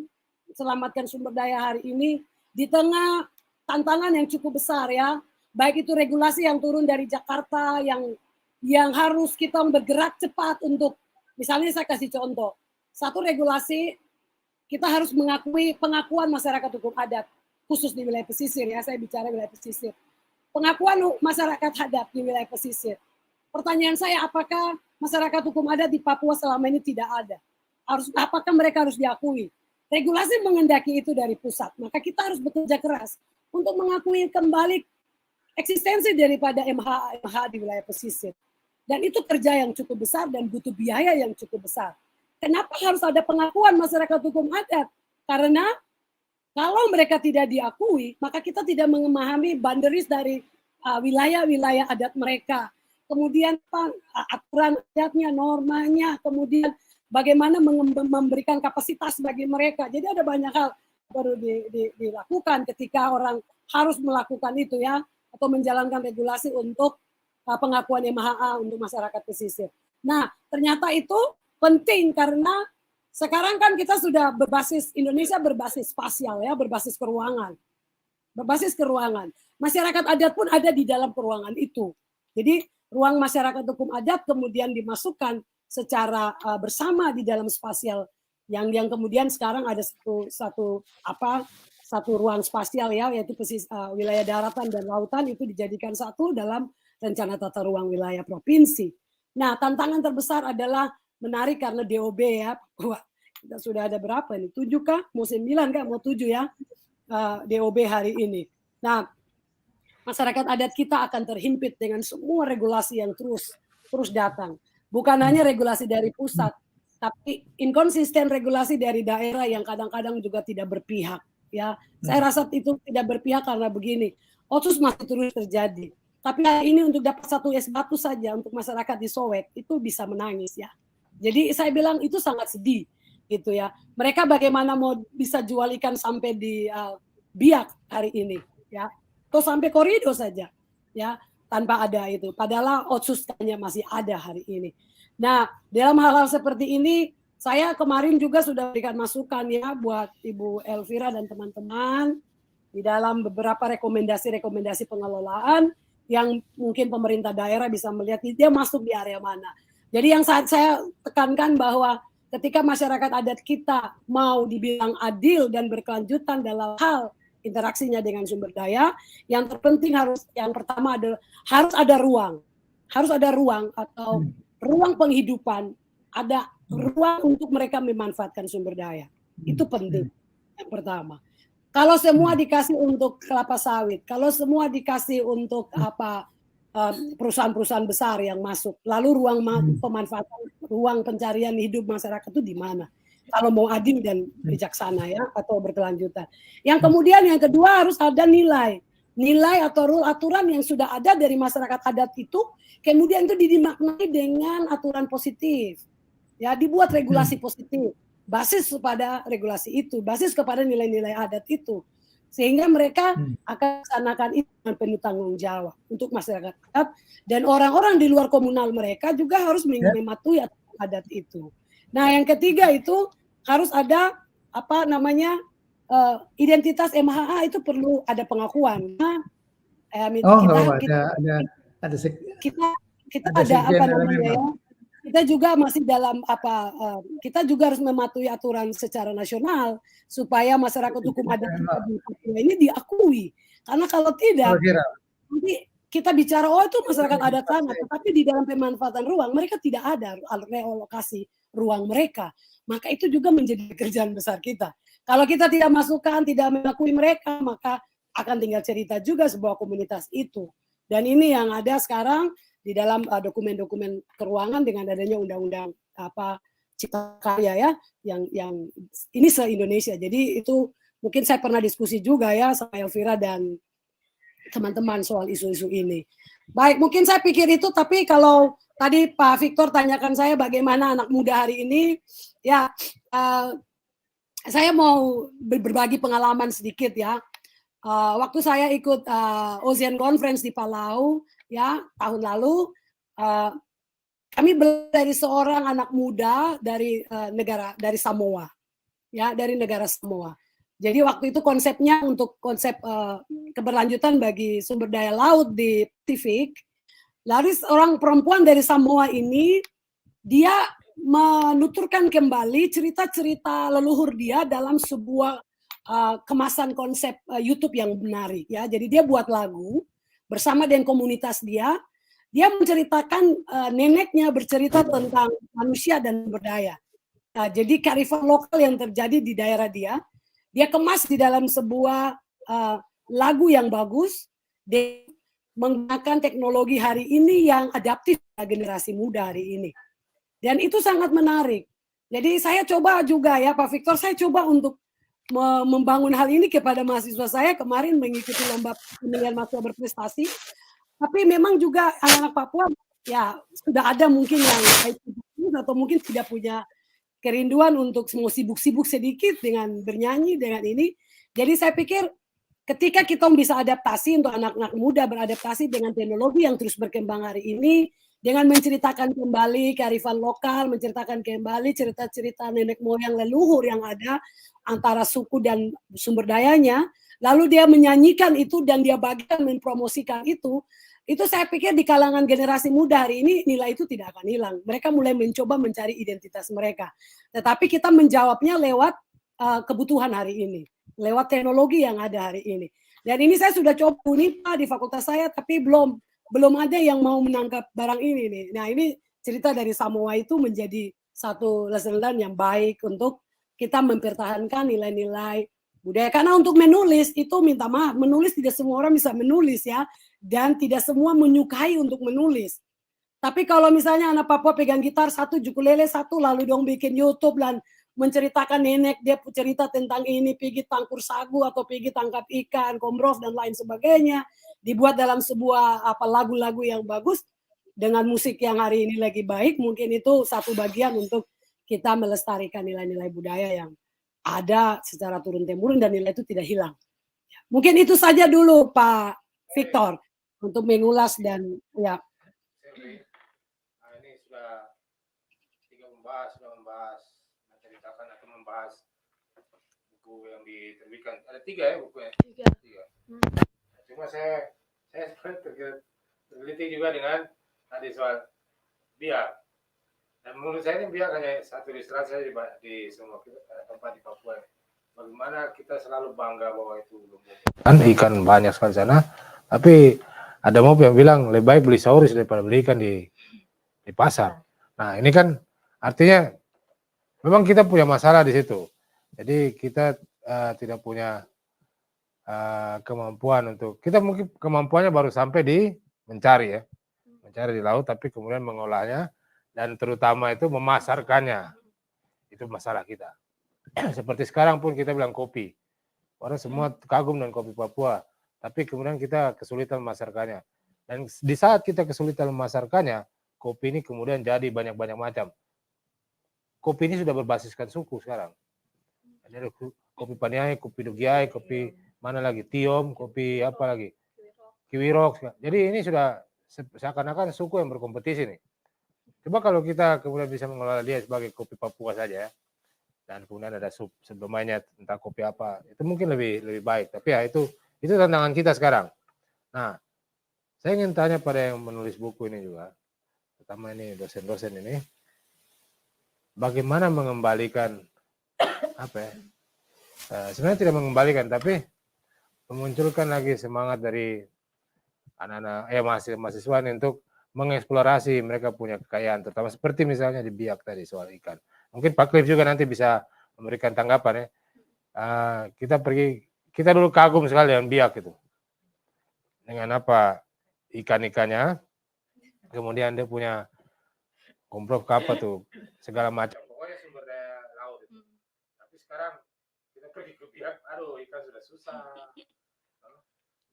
sumber daya hari ini di tengah tantangan yang cukup besar ya, baik itu regulasi yang turun dari Jakarta yang harus kita bergerak cepat untuk, misalnya saya kasih contoh, satu regulasi kita harus mengakui pengakuan masyarakat hukum adat khusus di wilayah pesisir ya, saya bicara wilayah pesisir. Pengakuan masyarakat adat di wilayah pesisir. Pertanyaan saya, apakah masyarakat hukum adat di Papua selama ini tidak ada? Apakah mereka harus diakui? Regulasi mengendaki itu dari pusat, maka kita harus bekerja keras untuk mengakui kembali eksistensi daripada MHA di wilayah pesisir. Dan itu kerja yang cukup besar dan butuh biaya yang cukup besar. Kenapa harus ada pengakuan masyarakat hukum adat? Karena kalau mereka tidak diakui, maka kita tidak memahami boundaries dari wilayah-wilayah adat mereka. Kemudian aturan adatnya, normanya, kemudian bagaimana memberikan kapasitas bagi mereka. Jadi ada banyak hal baru dilakukan ketika orang harus melakukan itu ya, atau menjalankan regulasi untuk pengakuan MHA untuk masyarakat pesisir. Nah, ternyata itu penting karena sekarang kan kita sudah Indonesia berbasis spasial ya, berbasis keruangan. Berbasis keruangan. Masyarakat adat pun ada di dalam keruangan itu. Jadi ruang masyarakat hukum adat kemudian dimasukkan secara bersama di dalam spasial yang kemudian sekarang ada satu ruang spasial ya, yaitu wilayah daratan dan lautan itu dijadikan satu dalam rencana tata ruang wilayah provinsi. Nah, tantangan terbesar adalah menarik karena DOB ya, Papua. Kita sudah ada berapa ini? 7 kah? Mau 9 kah? Mau 7 ya, DOB hari ini. Nah, masyarakat adat kita akan terhimpit dengan semua regulasi yang terus datang. Bukan hanya regulasi dari pusat, tapi inkonsisten regulasi dari daerah yang kadang-kadang juga tidak berpihak. Ya, saya rasa itu tidak berpihak karena begini, otsus masih terus terjadi. Tapi hari ini untuk dapat satu es batu saja untuk masyarakat di Sowek itu bisa menangis ya. Jadi saya bilang itu sangat sedih gitu ya. Mereka bagaimana mau bisa jual ikan sampai di Biak hari ini ya, atau sampai Korido saja ya, tanpa ada itu. Padahal otsusnya masih ada hari ini. Nah, dalam hal-hal seperti ini saya kemarin juga sudah berikan masukan ya buat Ibu Elvira dan teman-teman di dalam beberapa rekomendasi pengelolaan yang mungkin pemerintah daerah bisa melihat dia masuk di area mana. Jadi yang saya tekankan bahwa ketika masyarakat adat kita mau dibilang adil dan berkelanjutan dalam hal interaksinya dengan sumber daya, yang terpenting yang pertama adalah harus ada ruang atau ruang penghidupan, ada ruang untuk mereka memanfaatkan sumber daya. Itu penting yang pertama. Kalau semua dikasih untuk kelapa sawit, kalau semua dikasih untuk perusahaan-perusahaan besar yang masuk, lalu ruang pemanfaatan, ruang pencarian hidup masyarakat itu di mana? Kalau mau adil dan bijaksana ya, atau berkelanjutan. Yang kemudian yang kedua harus ada nilai atau aturan yang sudah ada dari masyarakat adat itu, kemudian itu dimaknai dengan aturan positif. Ya, dibuat regulasi positif, basis kepada regulasi itu, basis kepada nilai-nilai adat itu. Sehingga mereka akan melaksanakan itu dengan penuh tanggung jawab untuk masyarakat adat, dan orang-orang di luar komunal mereka juga harus mematuhi aturan adat itu. Nah, yang ketiga itu harus ada identitas MHA itu perlu ada pengakuan. Nah, kita kita juga masih dalam kita juga harus mematuhi aturan secara nasional supaya masyarakat hukum adat di Papua ini diakui. Karena kalau tidak, nanti kita bicara itu masyarakat adat sana, tetapi di dalam pemanfaatan ruang mereka tidak ada realokasi ruang mereka. Maka itu juga menjadi pekerjaan besar kita. Kalau kita tidak masukkan, tidak mengakui mereka, maka akan tinggal cerita juga sebuah komunitas itu. Dan ini yang ada sekarang di dalam dokumen-dokumen keuangan dengan adanya undang-undang Cipta Karya ya, yang ini se-Indonesia. Jadi itu mungkin saya pernah diskusi juga ya sama Elvira dan teman-teman soal isu-isu ini. Baik, mungkin saya pikir itu, tapi kalau tadi Pak Victor tanyakan saya bagaimana anak muda hari ini, ya saya mau berbagi pengalaman sedikit ya. Waktu saya ikut Ocean Conference di Palau ya tahun lalu, kami belajar dari seorang anak muda dari dari Samoa, ya dari negara Samoa. Jadi waktu itu konsepnya untuk konsep keberlanjutan bagi sumber daya laut di Pasifik. Lalu seorang perempuan dari Samoa ini dia menuturkan kembali cerita-cerita leluhur dia dalam sebuah kemasan konsep YouTube yang menarik ya. Jadi dia buat lagu bersama dengan komunitas dia. Dia menceritakan neneknya bercerita tentang manusia dan berdaya. Nah, jadi kearifan lokal yang terjadi di daerah dia kemas di dalam sebuah lagu yang bagus, dia menggunakan teknologi hari ini yang adaptif generasi muda hari ini. Dan itu sangat menarik. Jadi saya coba juga ya Pak Victor, saya coba untuk membangun hal ini kepada mahasiswa saya kemarin mengikuti lomba pemilihan mahasiswa berprestasi. Tapi memang juga anak-anak Papua ya sudah ada mungkin yang atau mungkin tidak punya kerinduan untuk mau sibuk-sibuk sedikit dengan bernyanyi dengan ini. Jadi saya pikir ketika kita bisa adaptasi untuk anak-anak muda beradaptasi dengan teknologi yang terus berkembang hari ini, dengan menceritakan kembali kearifan lokal, menceritakan kembali cerita-cerita nenek moyang leluhur yang ada antara suku dan sumber dayanya, lalu dia menyanyikan itu dan dia bagikan mempromosikan itu saya pikir di kalangan generasi muda hari ini nilai itu tidak akan hilang. Mereka mulai mencoba mencari identitas mereka. Tetapi kita menjawabnya lewat kebutuhan hari ini, lewat teknologi yang ada hari ini. Dan ini saya sudah coba Unita di fakultas saya, tapi belum ada yang mau menangkap barang ini nih. Nah ini cerita dari Samoa itu menjadi satu lesson learned yang baik untuk kita mempertahankan nilai-nilai budaya. Karena untuk menulis itu minta maaf, menulis tidak semua orang bisa menulis ya, dan tidak semua menyukai untuk menulis. Tapi kalau misalnya anak Papua pegang gitar satu, ukulele satu, lalu dong bikin YouTube dan menceritakan nenek dia cerita tentang ini, pergi tangkur sagu atau pergi tangkap ikan, kombrov dan lain sebagainya, dibuat dalam sebuah lagu-lagu yang bagus dengan musik yang hari ini lagi baik, mungkin itu satu bagian untuk kita melestarikan nilai-nilai budaya yang ada secara turun-temurun dan nilai itu tidak hilang. Mungkin itu saja dulu Pak Victor untuk mengulas dan ya. Nah, ini sudah membahas menceritakan atau membahas buku yang diterbitkan. Ada 3 ya buku ya? 3. Nah, cuma saya tergelitik juga dengan tadi soal biak. Dan menurut saya ini biak hanya satu ilustrasi di semua tempat di Papua. Bagaimana kita selalu bangga bahwa itu kan ikan banyak sekali sana, tapi ada mob yang bilang lebih baik beli sauris daripada beli ikan di pasar. Nah ini kan artinya memang kita punya masalah di situ. Jadi kita tidak punya kemampuan untuk, kita mungkin kemampuannya baru sampai di mencari di laut, tapi kemudian mengolahnya dan terutama itu memasarkannya, itu masalah kita. Seperti sekarang pun kita bilang kopi, orang semua kagum dengan kopi Papua, tapi kemudian kita kesulitan memasarkannya. Dan di saat kita kesulitan memasarkannya, kopi ini kemudian jadi banyak-banyak macam. Kopi ini sudah berbasiskan suku sekarang. Ada kopi Paniai, kopi Dogiai, kopi mana lagi, Tiom, kopi apa lagi, Kiwirok. Jadi ini sudah seakan-akan suku yang berkompetisi nih. Coba kalau kita kemudian bisa mengelola dia sebagai kopi Papua saja, dan kemudian ada sebelumnya tentang kopi apa, itu mungkin lebih baik. Tapi ya itu tantangan kita sekarang. Nah, saya ingin tanya pada yang menulis buku ini juga, terutama ini dosen-dosen ini, bagaimana mengembalikan sebenarnya tidak mengembalikan, tapi memunculkan lagi semangat dari anak-anak mahasiswa untuk mengeksplorasi mereka punya kekayaan, terutama seperti misalnya di biak tadi soal ikan. Mungkin Pak Cliff juga nanti bisa memberikan tanggapan ya. Kita dulu kagum sekali dengan biak itu. Dengan apa ikan-ikannya, kemudian dia punya komprov apa tuh, segala macam. Pokoknya sumber daya laut itu. Tapi sekarang kita pergi ke biak, aduh ikan sudah susah.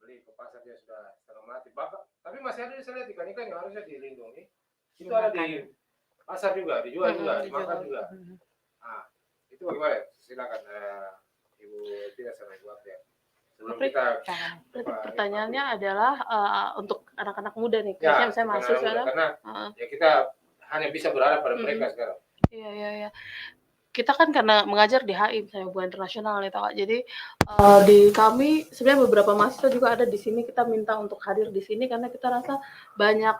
Beli ke pasar dia sudah setengah mati. Tapi masih ada saya lihat ikan-ikan yang harusnya dilindungi. Itu ada di pasar juga, dijual juga, dimakan juga. Nah, itu bagaimana? Silakan Ibu Tia sama Ibu Apria. Sebelum kita pertanyaannya adalah untuk anak-anak muda nih, kayaknya saya mahasiswa karena ya kita hanya bisa berharap pada mereka sekarang. Iya. Kita kan karena mengajar di HI, saya hubungan internasional ya Kak. Jadi di kami sebenarnya beberapa mahasiswa juga ada di sini. Kita minta untuk hadir di sini karena kita rasa banyak,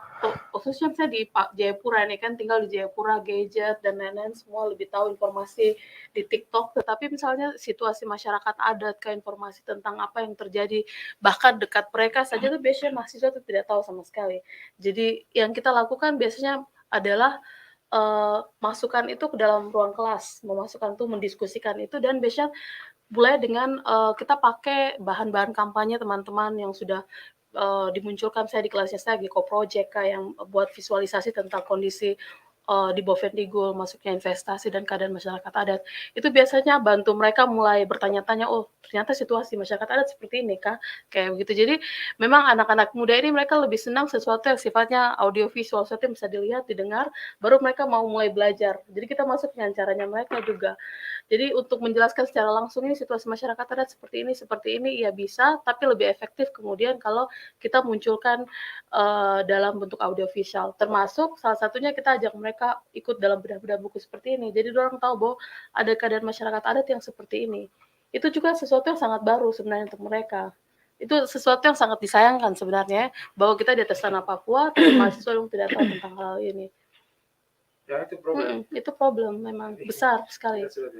khususnya saya di Jayapura ini kan tinggal di Jayapura, gadget dan lain-lain semua lebih tahu informasi di TikTok. Tetapi misalnya situasi masyarakat adat, ke informasi tentang apa yang terjadi bahkan dekat mereka saja tuh biasanya mahasiswa itu tidak tahu sama sekali. Jadi yang kita lakukan biasanya adalah masukkan itu ke dalam ruang kelas, memasukkan itu, mendiskusikan itu, dan biasanya mulai dengan kita pakai bahan-bahan kampanye teman-teman yang sudah dimunculkan saya di kelasnya saya Geko Project yang buat visualisasi tentang kondisi di Bovendigul, masuknya investasi dan keadaan masyarakat adat. Itu biasanya bantu mereka mulai bertanya-tanya, oh ternyata situasi masyarakat adat seperti ini kah? Kayak begitu. Jadi memang anak-anak muda ini mereka lebih senang sesuatu yang sifatnya audiovisual, sesuatu yang bisa dilihat, didengar, baru mereka mau mulai belajar. Jadi kita masuk dengan caranya mereka juga. Jadi untuk menjelaskan secara langsung ini situasi masyarakat adat seperti ini, ya bisa, tapi lebih efektif kemudian kalau kita munculkan dalam bentuk audiovisual. Termasuk salah satunya kita ajak mereka ikut dalam bedah-bedah buku seperti ini. Jadi orang tahu bahwa ada keadaan masyarakat adat yang seperti ini. Itu juga sesuatu yang sangat baru sebenarnya untuk mereka. Itu sesuatu yang sangat disayangkan sebenarnya, bahwa kita di atas tanah Papua, tapi mahasiswa yang tidak tahu tentang hal ini. Ya itu problem. Itu problem memang besar sekali. Kita sudah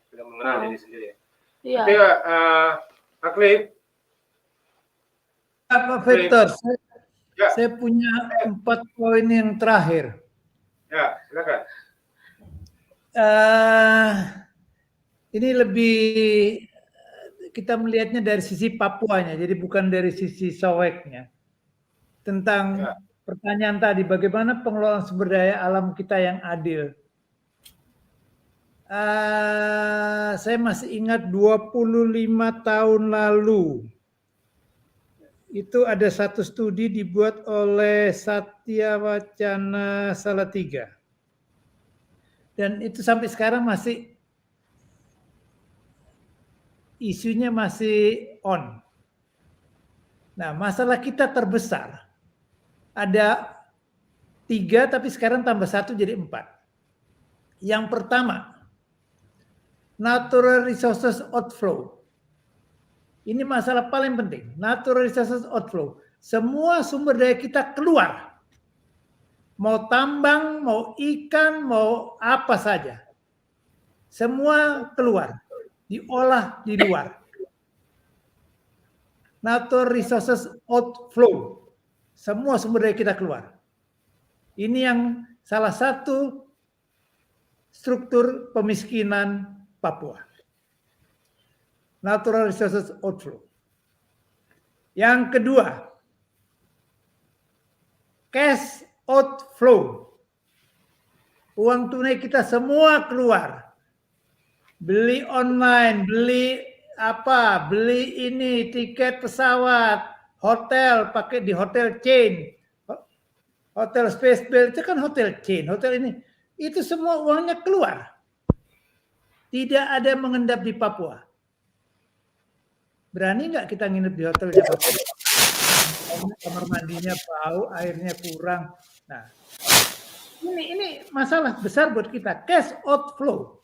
tidak mengenal diri sendiri. Iya. Tapi Pak Klip, Pak Victor, saya punya 4 poin yang terakhir. Ya, silakan. Ini lebih kita melihatnya dari sisi Papuanya, jadi bukan dari sisi Soweknya. Tentang pertanyaan tadi, bagaimana pengelolaan sumber daya alam kita yang adil. Saya masih ingat 25 tahun lalu, itu ada satu studi dibuat oleh Satya Wacana Salatiga. Dan itu sampai sekarang masih, isunya masih on. Nah, masalah kita terbesar. Ada 3, tapi sekarang tambah 1 jadi 4. Yang pertama, natural resources outflow. Ini masalah paling penting. Natural resources outflow. Semua sumber daya kita keluar. Mau tambang, mau ikan, mau apa saja. Semua keluar. Diolah di luar. Natural resources outflow. Semua sumber daya kita keluar. Ini yang salah satu struktur pemiskinan Papua. Natural resources outflow. Yang kedua, cash outflow. Uang tunai kita semua keluar. Beli online, beli ini, tiket pesawat, hotel, pakai di hotel chain. Hotel Space Bell itu kan hotel chain, hotel ini. Itu semua uangnya keluar. Tidak ada yang mengendap di Papua. Berani nggak kita nginep di hotel di Papua? Kamar mandinya bau, airnya kurang. Nah, ini masalah besar buat kita. Cash outflow.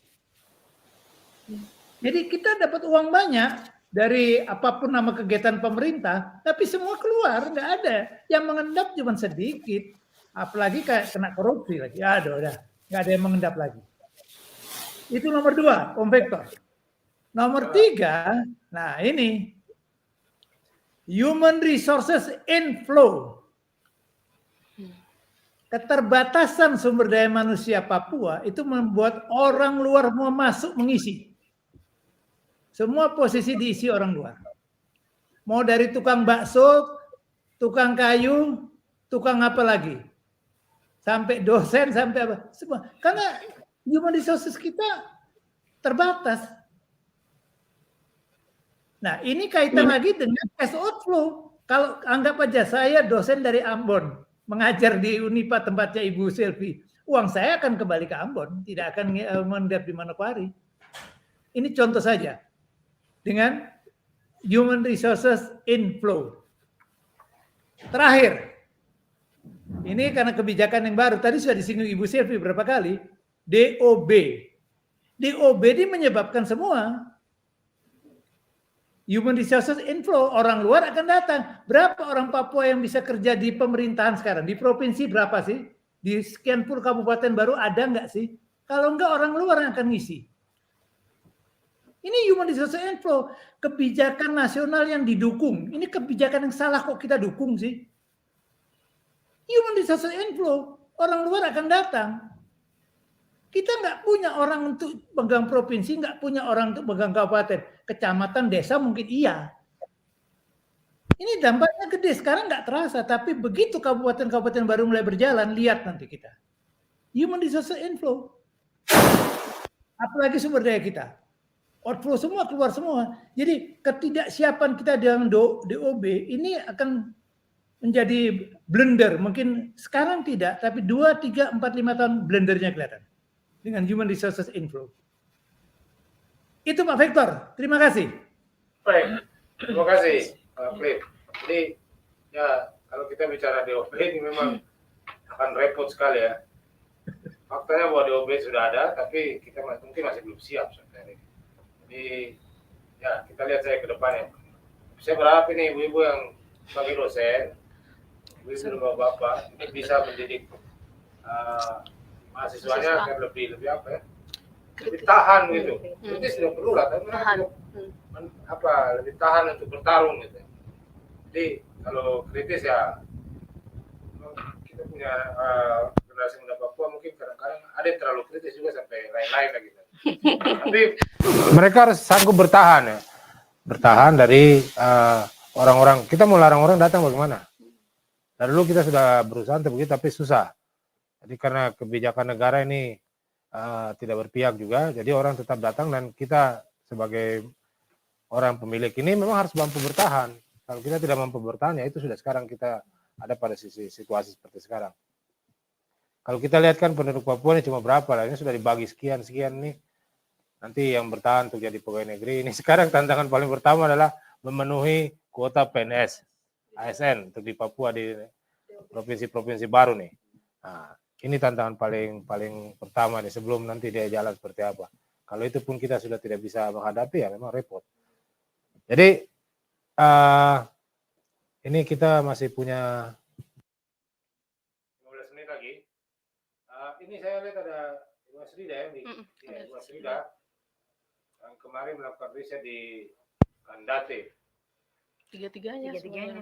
Jadi kita dapat uang banyak dari apapun nama kegiatan pemerintah, tapi semua keluar, nggak ada. Yang mengendap cuma sedikit. Apalagi kayak kena korupsi lagi. Aduh, udah nggak ada yang mengendap lagi. Itu nomor 2, Om Victor. Nomor 3, nah ini human resources inflow. Keterbatasan sumber daya manusia Papua itu membuat orang luar mau masuk mengisi. Semua posisi diisi orang luar. Mau dari tukang bakso, tukang kayu, tukang apa lagi. Sampai dosen, sampai apa. Semua. Karena human resources kita terbatas. Nah, ini kaitan lagi dengan cash outflow. Kalau anggap aja saya dosen dari Ambon, mengajar di Unipa tempatnya Ibu Selvi, uang saya akan kembali ke Ambon, tidak akan mengendap di Manokwari. Ini contoh saja dengan human resources inflow. Terakhir, ini karena kebijakan yang baru, tadi sudah disinggung Ibu Selvi berapa kali, DOB. DOB ini menyebabkan semua. Human resources inflow, orang luar akan datang. Berapa orang Papua yang bisa kerja di pemerintahan sekarang? Di provinsi berapa sih? Di sekian puluh kabupaten baru ada nggak sih? Kalau enggak, orang luar yang akan ngisi. Ini human resources inflow, kebijakan nasional yang didukung. Ini kebijakan yang salah kok kita dukung sih? Human resources inflow, orang luar akan datang. Kita nggak punya orang untuk pegang provinsi, nggak punya orang untuk pegang kabupaten, kecamatan, desa mungkin iya. Ini dampaknya gede, sekarang nggak terasa, tapi begitu kabupaten-kabupaten baru mulai berjalan, lihat nanti kita. Human resources inflow. Apalagi sumber daya kita. Outflow semua, keluar semua. Jadi ketidaksiapan kita dengan DOB ini akan menjadi blunder. Mungkin sekarang tidak, tapi 2, 3, 4, 5 tahun blendernya kelihatan. Dengan human resources inflow. Itu Pak Victor, terima kasih. Baik, terima kasih Pak Cliff. Jadi ya kalau kita bicara DOB ini memang akan repot sekali ya. Faktanya bahwa DOB sudah ada, tapi kita mungkin masih belum siap sebenarnya. Jadi ya kita lihat saya ke depannya. Saya berharap ini ibu-ibu yang sebagai dosen, ibu-ibu dan bapak-bapak ini bisa mendidik mahasiswanya agar lebih apa ya, lebih tahan gitu. Kritis tidak perlu lah, tapi lebih tahan untuk bertarung gitu. Jadi kalau kritis ya kita punya generasi muda Papua mungkin kadang-kadang ada yang terlalu kritis juga sampai lain-lain lagi. Tapi mereka harus sanggup bertahan ya, bertahan dari orang-orang. Kita mau larang orang datang bagaimana? Dari dulu kita sudah berusaha untuk begitu tapi susah. Jadi karena kebijakan negara ini tidak berpihak juga, jadi orang tetap datang dan kita sebagai orang pemilik ini memang harus mampu bertahan. Kalau kita tidak mampu bertahan, ya itu sudah sekarang kita ada pada situasi seperti sekarang. Kalau kita lihat kan penduduk Papua ini cuma berapa lah, ini sudah dibagi sekian nih. Nanti yang bertahan untuk jadi pegawai negeri, ini sekarang tantangan paling pertama adalah memenuhi kuota PNS, ASN untuk di Papua di provinsi-provinsi baru nih. Nah, ini tantangan paling pertama nih sebelum nanti dia jalan seperti apa. Kalau itu pun kita sudah tidak bisa menghadapi ya memang repot. Jadi ini kita masih punya 15 menit lagi. Ini saya lihat ada Ibu Asrida ya, Ibu Asrida yang kemarin melakukan riset di Kandate. Tiga-tiganya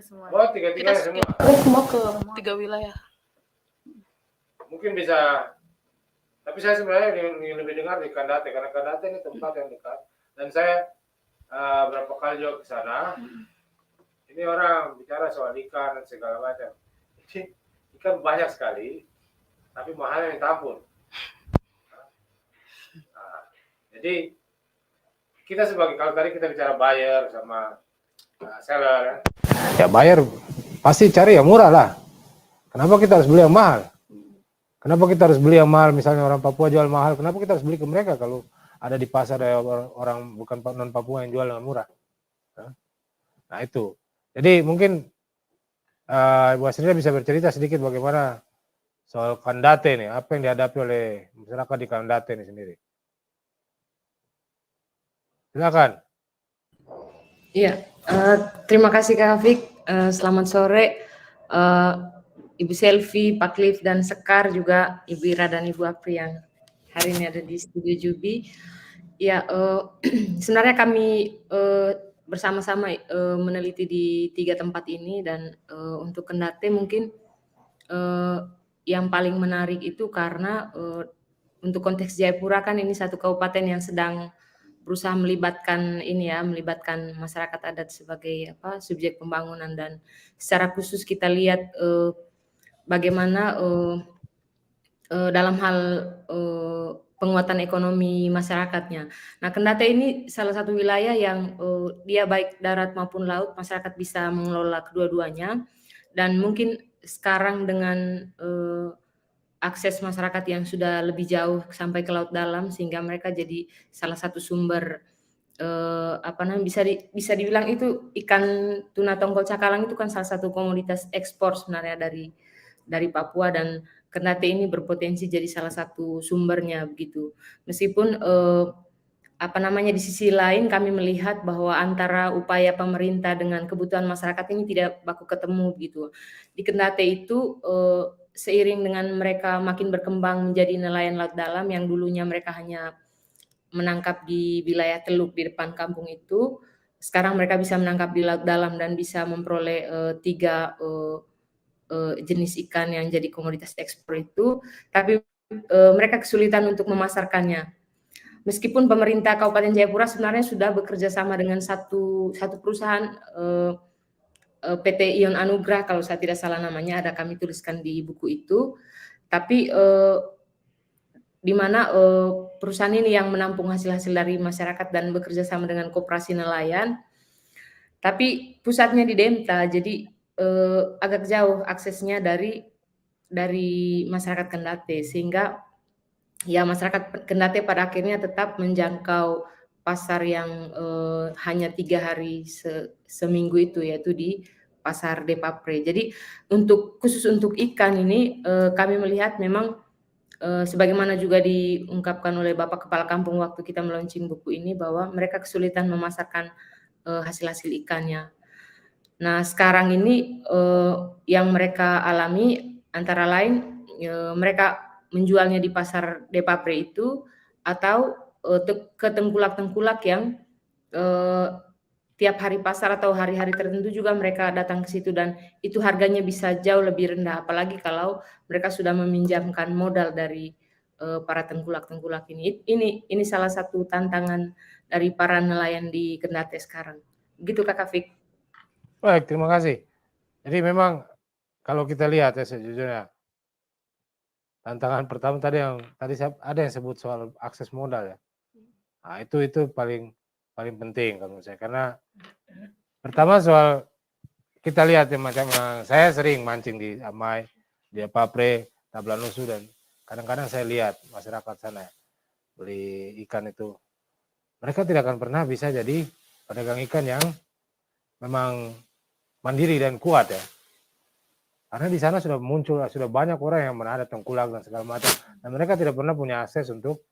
semua. Oh, tiga-tiganya semua. Mau ke 3 wilayah. Mungkin bisa, tapi saya sebenarnya ingin lebih dengar di Kandate karena Kandate ini tempat yang dekat dan saya berapa kali juga ke sana. Ini orang bicara soal ikan dan segala macam. Ikan banyak sekali, tapi mahalnya minta ampun. Jadi kita sebagai, kalau tadi kita bicara buyer sama seller, ya buyer pasti cari yang murah lah. Kenapa kita harus beli yang mahal? Kenapa kita harus beli yang mahal? Misalnya orang Papua jual mahal, kenapa kita harus beli ke mereka kalau ada di pasar ada orang bukan non Papua yang jual dengan murah? Nah itu. Jadi mungkin Ibu Asrida bisa bercerita sedikit bagaimana soal Kandate nih, apa yang dihadapi oleh masyarakat di Kandate ini sendiri. Silakan. Iya, terima kasih Kak Hafik. Selamat sore. Ibu Selvi, Pak Cliff, dan Sekar juga Ibu Ira dan Ibu Apri yang hari ini ada di studio Jubi. Ya, sebenarnya kami bersama-sama meneliti di 3 tempat ini dan untuk Kandate mungkin yang paling menarik itu karena untuk konteks Jayapura kan ini satu kabupaten yang sedang berusaha melibatkan melibatkan masyarakat adat sebagai subjek pembangunan dan secara khusus kita lihat bagaimana dalam hal penguatan ekonomi masyarakatnya. Nah, Kendate ini salah satu wilayah yang dia baik darat maupun laut, masyarakat bisa mengelola kedua-duanya. Dan mungkin sekarang dengan akses masyarakat yang sudah lebih jauh sampai ke laut dalam, sehingga mereka jadi salah satu sumber bisa dibilang itu ikan tuna tongkol cakalang itu kan salah satu komoditas ekspor sebenarnya dari Papua, dan Kendate ini berpotensi jadi salah satu sumbernya begitu. Meskipun di sisi lain kami melihat bahwa antara upaya pemerintah dengan kebutuhan masyarakat ini tidak baku ketemu begitu. Di Kendate itu seiring dengan mereka makin berkembang menjadi nelayan laut dalam yang dulunya mereka hanya menangkap di wilayah Teluk di depan kampung itu, sekarang mereka bisa menangkap di laut dalam dan bisa memperoleh 3 jenis ikan yang jadi komoditas ekspor itu, tapi mereka kesulitan untuk memasarkannya. Meskipun pemerintah Kabupaten Jayapura sebenarnya sudah bekerja sama dengan satu perusahaan PT Ion Anugrah, kalau saya tidak salah namanya, ada kami tuliskan di buku itu, tapi di mana perusahaan ini yang menampung hasil-hasil dari masyarakat dan bekerja sama dengan koperasi nelayan, tapi pusatnya di Demta, jadi agak jauh aksesnya dari masyarakat Kendate, sehingga ya masyarakat Kendate pada akhirnya tetap menjangkau pasar yang hanya 3 hari seminggu itu, yaitu di pasar Depapre. Jadi khusus untuk ikan ini kami melihat memang sebagaimana juga diungkapkan oleh Bapak Kepala Kampung waktu kita melaunching buku ini, bahwa mereka kesulitan memasarkan hasil-hasil ikannya. Nah, sekarang ini yang mereka alami antara lain mereka menjualnya di pasar Depapre itu, atau ke tengkulak-tengkulak yang tiap hari pasar atau hari-hari tertentu juga mereka datang ke situ, dan itu harganya bisa jauh lebih rendah, apalagi kalau mereka sudah meminjamkan modal dari para tengkulak-tengkulak ini. Ini salah satu tantangan dari para nelayan di Kendate sekarang. Begitu Kak Fik. Baik, terima kasih. Jadi memang kalau kita lihat ya sejujurnya, tantangan pertama tadi ada yang sebut soal akses modal ya. Nah, itu paling penting kalau menurut saya, karena pertama soal kita lihat ya, macam saya sering mancing di Amai, di Papre, Tablanusu, dan kadang-kadang saya lihat masyarakat sana beli ikan itu, mereka tidak akan pernah bisa jadi pedagang ikan yang memang mandiri dan kuat ya. Karena di sana sudah banyak orang yang menada tengkulak dan segala macam, dan mereka tidak pernah punya akses untuk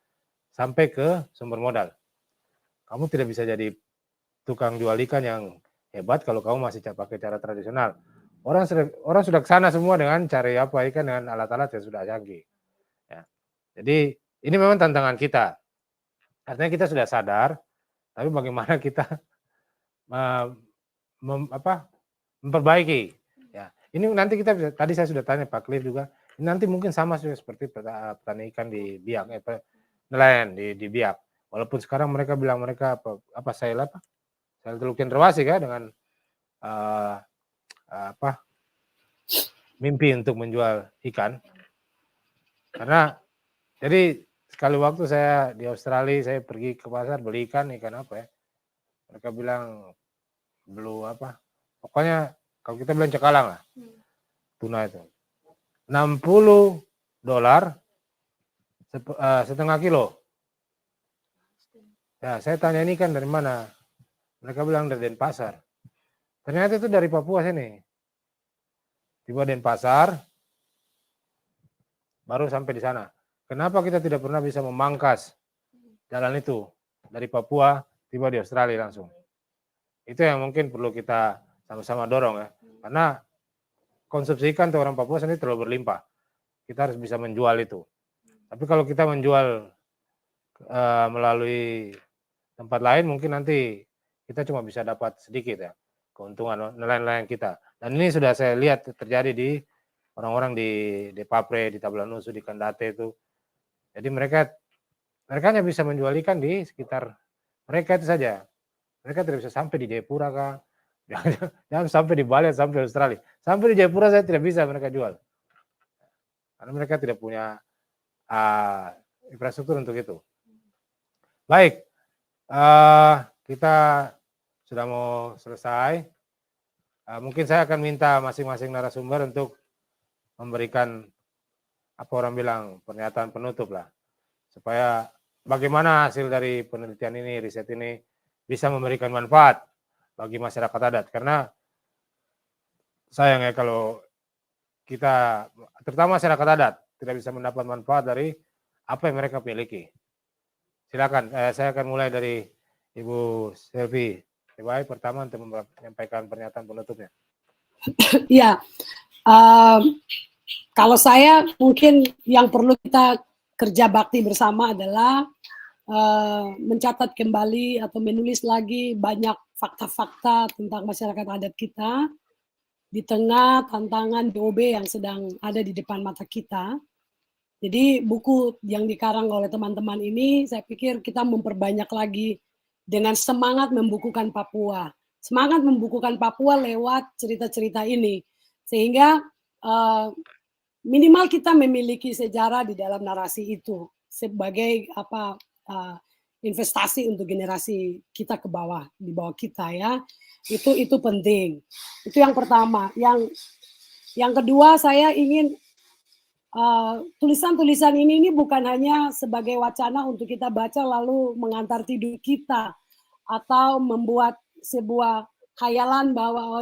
sampai ke sumber modal. Kamu tidak bisa jadi tukang jual ikan yang hebat kalau kamu masih pakai cara tradisional. Orang sudah ke sana semua dengan cari ikan dengan alat-alat yang sudah canggih. Ya. Jadi ini memang tantangan kita. Artinya kita sudah sadar, tapi bagaimana kita memperbaiki. Ya. Ini nanti kita bisa, tadi saya sudah tanya Pak Cliff juga, nanti mungkin sama seperti petani ikan di Biak, nelayan di Biak. Walaupun sekarang mereka bilang mereka saya Teluk Cendrawasih kan dengan mimpi untuk menjual ikan. Karena jadi sekali waktu saya di Australia, saya pergi ke pasar beli ikan apa ya? Mereka bilang pokoknya kalau kita bilang cakalang lah, tuna itu $60 setengah kilo. Ya, saya tanya ini kan dari mana? Mereka bilang dari Denpasar. Ternyata itu dari Papua sini. Tiba Denpasar, baru sampai di sana. Kenapa kita tidak pernah bisa memangkas jalan itu dari Papua tiba di Australia langsung? Itu yang mungkin perlu kita sama-sama dorong ya. Karena konsumsi ikan untuk orang Papua sendiri terlalu berlimpah. Kita harus bisa menjual itu. Tapi kalau kita menjual melalui tempat lain, mungkin nanti kita cuma bisa dapat sedikit ya keuntungan nelayan-nelayan kita. Dan ini sudah saya lihat terjadi di orang-orang di Depapre, di Tablanusu, di Kendate itu. Jadi mereka hanya bisa menjual ikan di sekitar mereka itu saja. Mereka tidak bisa sampai di Jayapura kah? Jangan sampai di Bali, sampai Australia. Sampai di Jayapura saya tidak bisa mereka jual. Karena mereka tidak punya infrastruktur untuk itu. Baik, kita sudah mau selesai. Mungkin saya akan minta masing-masing narasumber untuk memberikan apa orang bilang pernyataan penutup lah, supaya bagaimana hasil dari penelitian ini, riset ini bisa memberikan manfaat bagi masyarakat adat. Karena sayang ya kalau kita, terutama masyarakat adat, tidak bisa mendapat manfaat dari apa yang mereka miliki. Silakan, saya akan mulai dari Ibu Selvi. Baik, pertama untuk menyampaikan pernyataan penutupnya. Ya, kalau saya mungkin yang perlu kita kerja bakti bersama adalah mencatat kembali atau menulis lagi banyak fakta-fakta tentang masyarakat adat kita di tengah tantangan DOB yang sedang ada di depan mata kita. Jadi buku yang dikarang oleh teman-teman ini, saya pikir kita memperbanyak lagi dengan semangat membukukan Papua. Semangat membukukan Papua lewat cerita-cerita ini. Sehingga minimal kita memiliki sejarah di dalam narasi itu sebagai investasi untuk generasi kita ke bawah, di bawah kita ya. Itu penting. Itu yang pertama. Yang kedua, saya ingin tulisan-tulisan ini bukan hanya sebagai wacana untuk kita baca lalu mengantar tidur kita atau membuat sebuah khayalan bahwa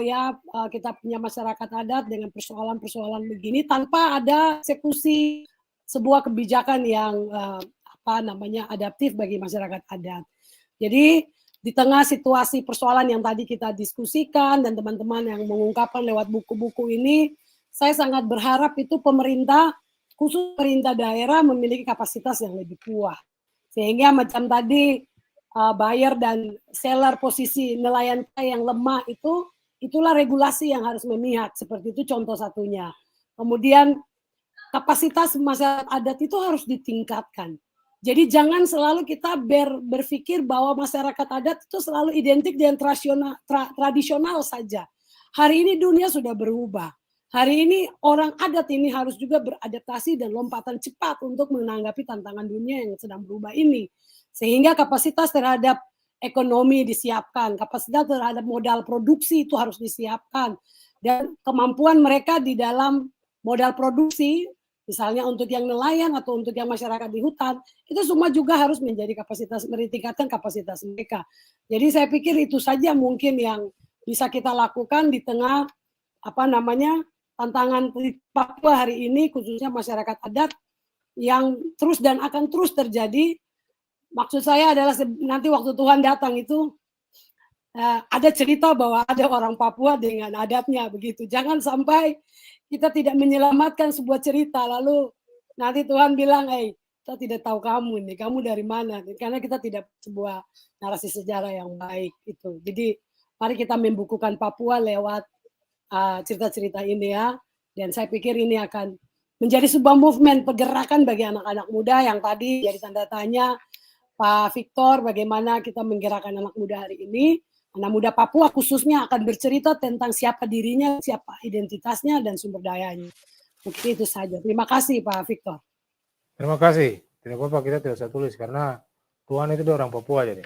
kita punya masyarakat adat dengan persoalan-persoalan begini tanpa ada eksekusi sebuah kebijakan yang adaptif bagi masyarakat adat. Jadi di tengah situasi persoalan yang tadi kita diskusikan dan teman-teman yang mengungkapkan lewat buku-buku ini, saya sangat berharap itu pemerintah, khusus pemerintah daerah memiliki kapasitas yang lebih kuat. Sehingga macam tadi buyer dan seller posisi nelayan yang lemah itulah regulasi yang harus memihak. Seperti itu contoh satunya. Kemudian kapasitas masyarakat adat itu harus ditingkatkan. Jadi jangan selalu kita berpikir bahwa masyarakat adat itu selalu identik dengan tradisional saja. Hari ini dunia sudah berubah. Hari ini orang adat ini harus juga beradaptasi dan lompatan cepat untuk menanggapi tantangan dunia yang sedang berubah ini. Sehingga kapasitas terhadap ekonomi disiapkan, kapasitas terhadap modal produksi itu harus disiapkan. Dan kemampuan mereka di dalam modal produksi, misalnya untuk yang nelayan atau untuk yang masyarakat di hutan, itu semua juga harus menjadi kapasitas, meningkatkan kapasitas mereka. Jadi saya pikir itu saja mungkin yang bisa kita lakukan di tengah tantangan Papua hari ini, khususnya masyarakat adat yang terus dan akan terus terjadi. Maksud saya adalah nanti waktu Tuhan datang itu ada cerita bahwa ada orang Papua dengan adatnya begitu. Jangan sampai kita tidak menyelamatkan sebuah cerita lalu nanti Tuhan bilang, kita tidak tahu kamu nih, kamu dari mana? Karena kita tidak sebuah narasi sejarah yang baik itu. Jadi mari kita membukukan Papua lewat cerita-cerita ini ya. Dan saya pikir ini akan menjadi sebuah movement, pergerakan bagi anak-anak muda yang tadi jadi tanda tanya Pak Victor, bagaimana kita menggerakkan anak muda hari ini. Anak muda Papua khususnya akan bercerita tentang siapa dirinya, siapa identitasnya, dan sumber dayanya. Mungkin itu saja. Terima kasih Pak Victor. Terima kasih. Tidak apa-apa, kita tidak usah tulis karena Tuhan itu orang Papua jadi.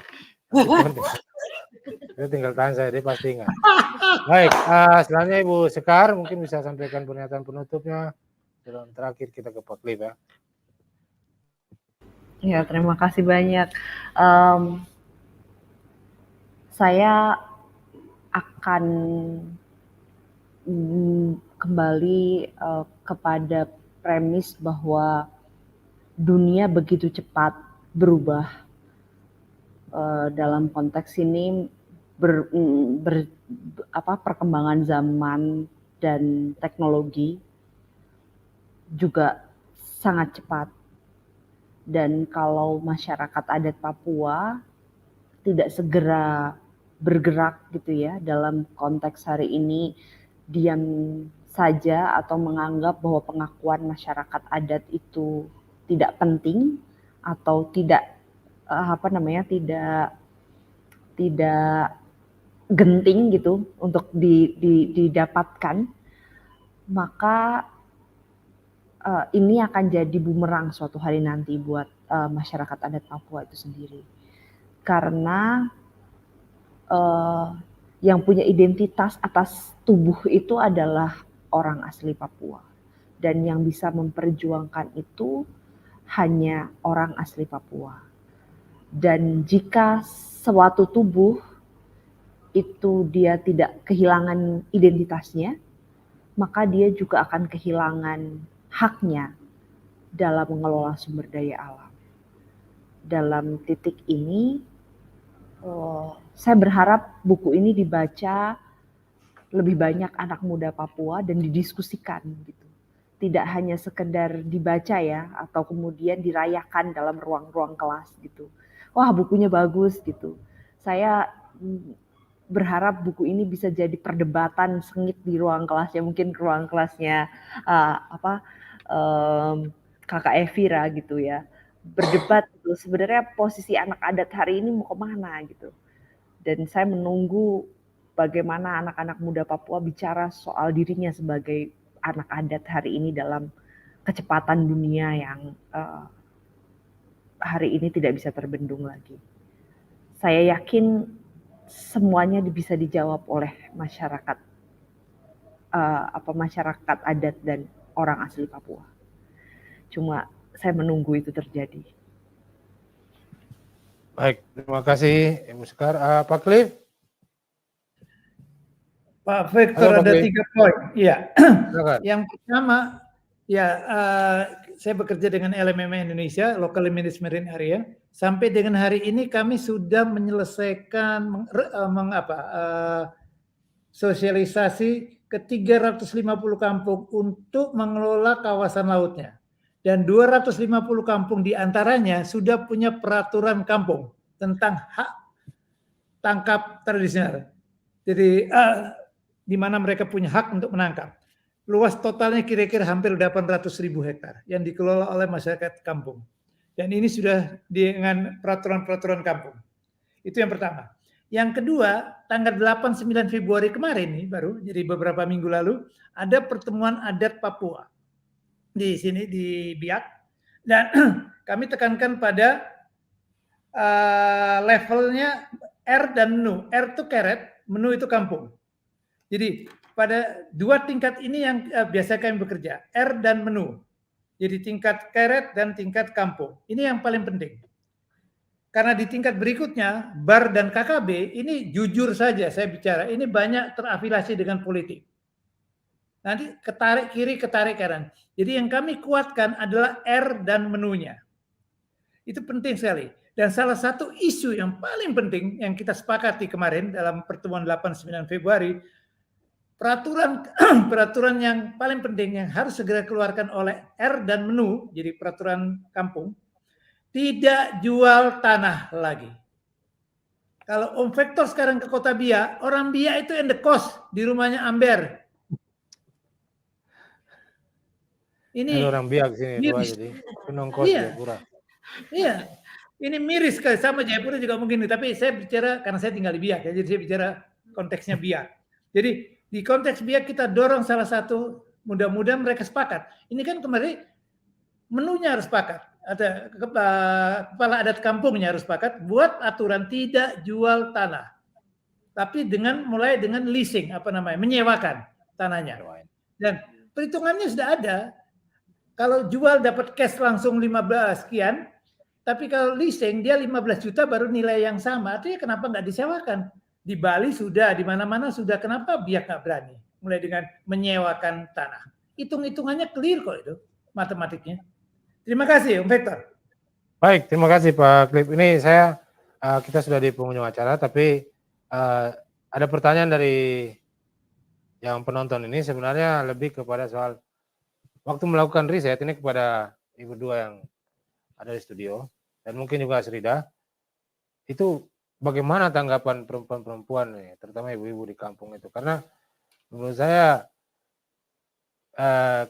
Kita tinggal tanya saya, dia pasti ingat. Baik, selanjutnya Ibu Sekar mungkin bisa sampaikan pernyataan penutupnya. Dan terakhir kita ke Pak Cliff ya. Ya, terima kasih banyak. Saya akan kembali kepada premis bahwa dunia begitu cepat berubah. Dalam konteks ini perkembangan zaman dan teknologi juga sangat cepat. Dan kalau masyarakat adat Papua tidak segera bergerak gitu ya dalam konteks hari ini, diam saja atau menganggap bahwa pengakuan masyarakat adat itu tidak penting atau tidak tidak genting gitu untuk didapatkan, maka ini akan jadi bumerang suatu hari nanti buat masyarakat adat Papua itu sendiri. Karena yang punya identitas atas tubuh itu adalah orang asli Papua. Dan yang bisa memperjuangkan itu hanya orang asli Papua. Dan jika suatu tubuh itu dia tidak kehilangan identitasnya, maka dia juga akan kehilangan haknya dalam mengelola sumber daya alam. Dalam titik ini, saya berharap buku ini dibaca lebih banyak anak muda Papua dan didiskusikan gitu. Tidak hanya sekedar dibaca ya, atau kemudian dirayakan dalam ruang-ruang kelas gitu. Wah, bukunya bagus gitu. Saya berharap buku ini bisa jadi perdebatan sengit di ruang kelasnya, mungkin ruang kelasnya Kakak Evira gitu ya, berdebat gitu. Sebenarnya posisi anak adat hari ini mau kemana gitu. Dan saya menunggu bagaimana anak-anak muda Papua bicara soal dirinya sebagai anak adat hari ini dalam kecepatan dunia yang hari ini tidak bisa terbendung lagi. Saya yakin semuanya bisa dijawab oleh masyarakat masyarakat adat dan orang asli Papua. Cuma saya menunggu itu terjadi. Baik, terima kasih Ibu Sekar. Pak Cliff? Pak Victor, Halo, Pak ada Cliff. 3 poin. Iya. Silakan. Yang pertama, ya saya bekerja dengan LMM Indonesia, Local Management Area. Sampai dengan hari ini kami sudah menyelesaikan sosialisasi ke 350 kampung untuk mengelola kawasan lautnya. Dan 250 kampung diantaranya sudah punya peraturan kampung tentang hak tangkap tradisional. Jadi di mana mereka punya hak untuk menangkap. Luas totalnya kira-kira hampir 800.000 hektar yang dikelola oleh masyarakat kampung. Dan ini sudah dengan peraturan-peraturan kampung. Itu yang pertama. Yang kedua, tanggal 8-9 Februari kemarin nih baru, jadi beberapa minggu lalu, ada pertemuan adat Papua di sini di Biak. Dan kami tekankan pada levelnya R dan menu. R itu keret, menu itu kampung. Jadi pada 2 tingkat ini yang biasa kami bekerja, R dan menu. Jadi tingkat keret dan tingkat kampung. Ini yang paling penting. Karena di tingkat berikutnya, BAR dan KKB, ini jujur saja saya bicara, ini banyak terafiliasi dengan politik. Nanti ketarik kiri, ketarik kanan. Jadi yang kami kuatkan adalah R dan menunya. Itu penting sekali. Dan salah satu isu yang paling penting yang kita sepakati kemarin dalam pertemuan 8-9 Februari, peraturan yang paling penting yang harus segera keluarkan oleh R dan menu, jadi peraturan kampung, tidak jual tanah lagi. Kalau Om Vector sekarang ke Kota Biak, orang Biak itu endekos di rumahnya Amber. Ini orang Biak sini dua, jadi penongkos Jayapura. Iya, ini miris sekali, sama Jayapura juga mungkin, tapi saya bicara karena saya tinggal di Biak, ya, jadi saya bicara konteksnya Biak. Jadi di konteks Biak kita dorong salah satu, mudah-mudahan mereka sepakat. Ini kan kemarin menunya harus sepakat, ada kepala adat kampungnya harus sepakat buat aturan tidak jual tanah, tapi mulai dengan leasing, menyewakan tanahnya. Dan perhitungannya sudah ada. Kalau jual dapat cash langsung 15 sekian, tapi kalau leasing dia 15 juta baru nilai yang sama. Artinya kenapa nggak disewakan? Di Bali sudah, di mana-mana sudah. Kenapa Biak nggak berani? Mulai dengan menyewakan tanah. Hitung-hitungannya clear kok itu, matematiknya. Terima kasih, Om Vector. Baik, terima kasih Pak Cliff. Ini kita sudah di penghujung acara, tapi ada pertanyaan dari yang penonton ini sebenarnya lebih kepada soal waktu melakukan riset ini kepada Ibu dua yang ada di studio dan mungkin juga Srida. Itu bagaimana tanggapan perempuan-perempuan nih, terutama ibu-ibu di kampung itu? Karena menurut saya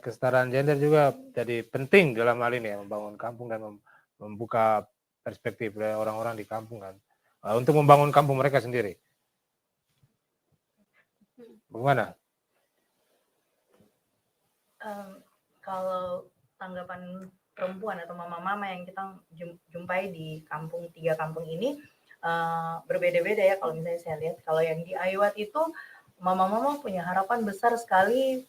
kesetaraan gender juga jadi penting dalam hal ini ya, membangun kampung dan membuka perspektif dari orang-orang di kampung kan, untuk membangun kampung mereka sendiri. Bagaimana? Kalau tanggapan perempuan atau mama-mama yang kita jumpai di kampung, 3 kampung ini berbeda-beda ya. Kalau misalnya saya lihat, kalau yang di Aiwat itu mama-mama punya harapan besar sekali,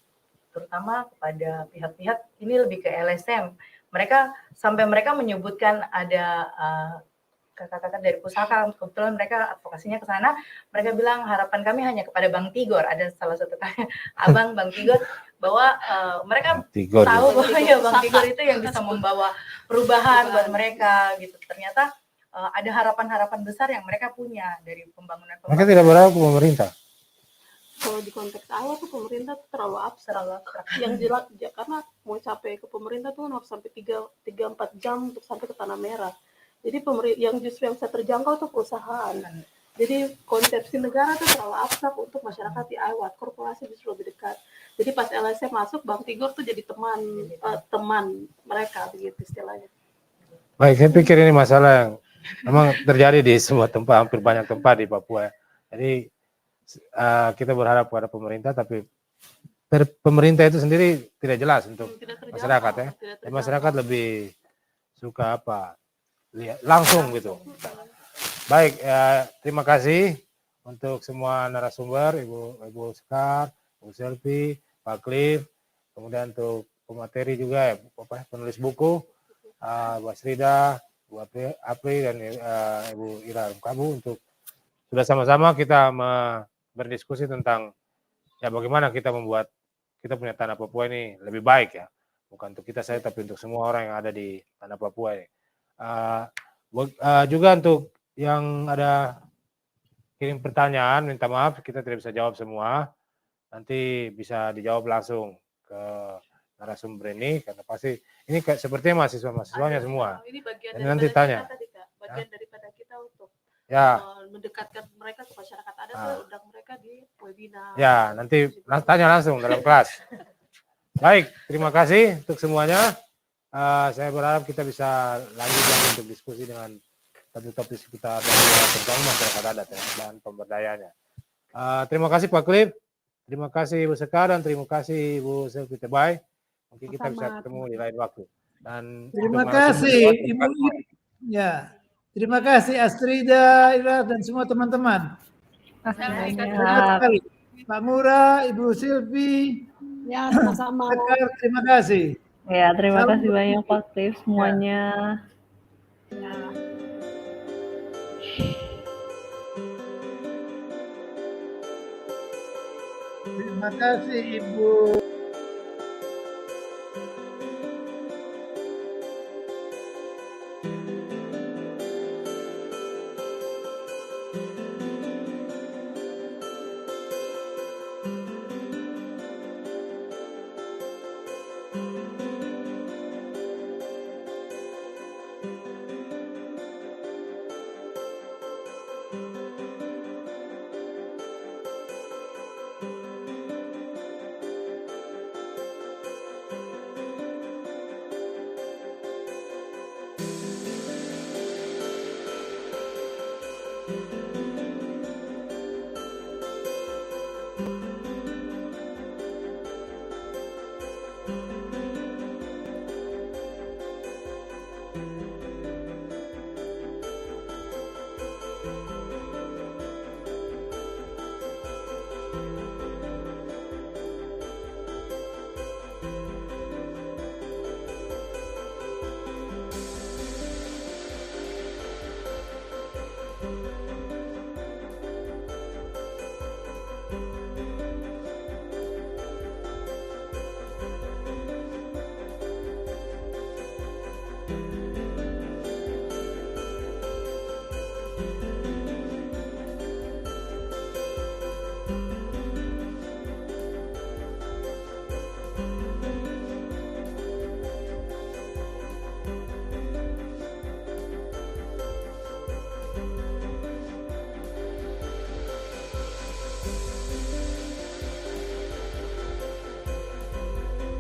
terutama kepada pihak-pihak ini lebih ke LSM. Mereka sampai mereka menyebutkan ada kakak-kakak dari pusaka, kebetulan mereka advokasinya ke sana, mereka bilang harapan kami hanya kepada Bang Tigor, ada salah satu abang Bang Tigor, bahwa mereka Tigor, tahu ya. bahwa ya Bang Tigor itu yang bisa membawa perubahan buat mereka gitu. Ternyata ada harapan-harapan besar yang mereka punya dari pembangunan. Mereka tidak berharap ke pemerintah. Kalau di konteks awal tuh pemerintah tuh terlalu abstrak. Yang jelas karena mau capai ke pemerintah tuh harus sampai 3-4 jam untuk sampai ke Tanah Merah. Jadi yang justru yang saya terjangkau tuh perusahaan. Jadi konsepsi negara tuh terlalu abstrak untuk masyarakat di Aiwat. Korporasi justru lebih dekat. Jadi pas LSM masuk, Bang Tigor tuh jadi teman mereka begitu istilahnya. Baik, saya pikir ini masalah yang memang terjadi di semua tempat, hampir banyak tempat di Papua. Jadi kita berharap pada pemerintah, tapi pemerintah itu sendiri tidak jelas untuk masyarakat ya. Dan masyarakat lebih suka apa? Lihat langsung gitu. Baik, terima kasih untuk semua narasumber, Ibu Sekar, Ibu Selvi, Pak Cliff, kemudian untuk pemateri juga ya, penulis buku, Bu Asrida, Bu Apri dan Ibu Ira Rumkabu, untuk sudah sama-sama kita berdiskusi tentang ya bagaimana kita membuat kita punya tanah Papua ini lebih baik ya, bukan untuk kita saja tapi untuk semua orang yang ada di tanah Papua ini. Juga untuk yang ada kirim pertanyaan, minta maaf kita tidak bisa jawab semua, nanti bisa dijawab langsung ke narasumber ini karena pasti ini sepertinya mahasiswanya semua. Ini bagian Dan nanti tanya. Bagian daripada kita untuk Ya. mendekatkan mereka ke masyarakat adat, tuh undang mereka di webinar. Ya, nanti tanya langsung dalam kelas. Baik, terima kasih untuk semuanya. Saya berharap kita bisa lanjut lagi untuk diskusi dengan topik-topik seputar tentang masyarakat adat ya, dan pemberdayanya. Terima kasih Pak Cliff, terima kasih Ibu Sekar, dan terima kasih Ibu Selvi Tebay. Mungkin kita bisa ketemu di lain waktu. Dan terima kasih Ibu. Ya, terima kasih Astrida, Ira, dan semua teman-teman. Pak Ngurah, Ibu Silvi. Ya, sama-sama. Terima kasih. Ya, terima kasih banyak Pak Cliff semuanya. Ya. Terima kasih Ibu. Thank you.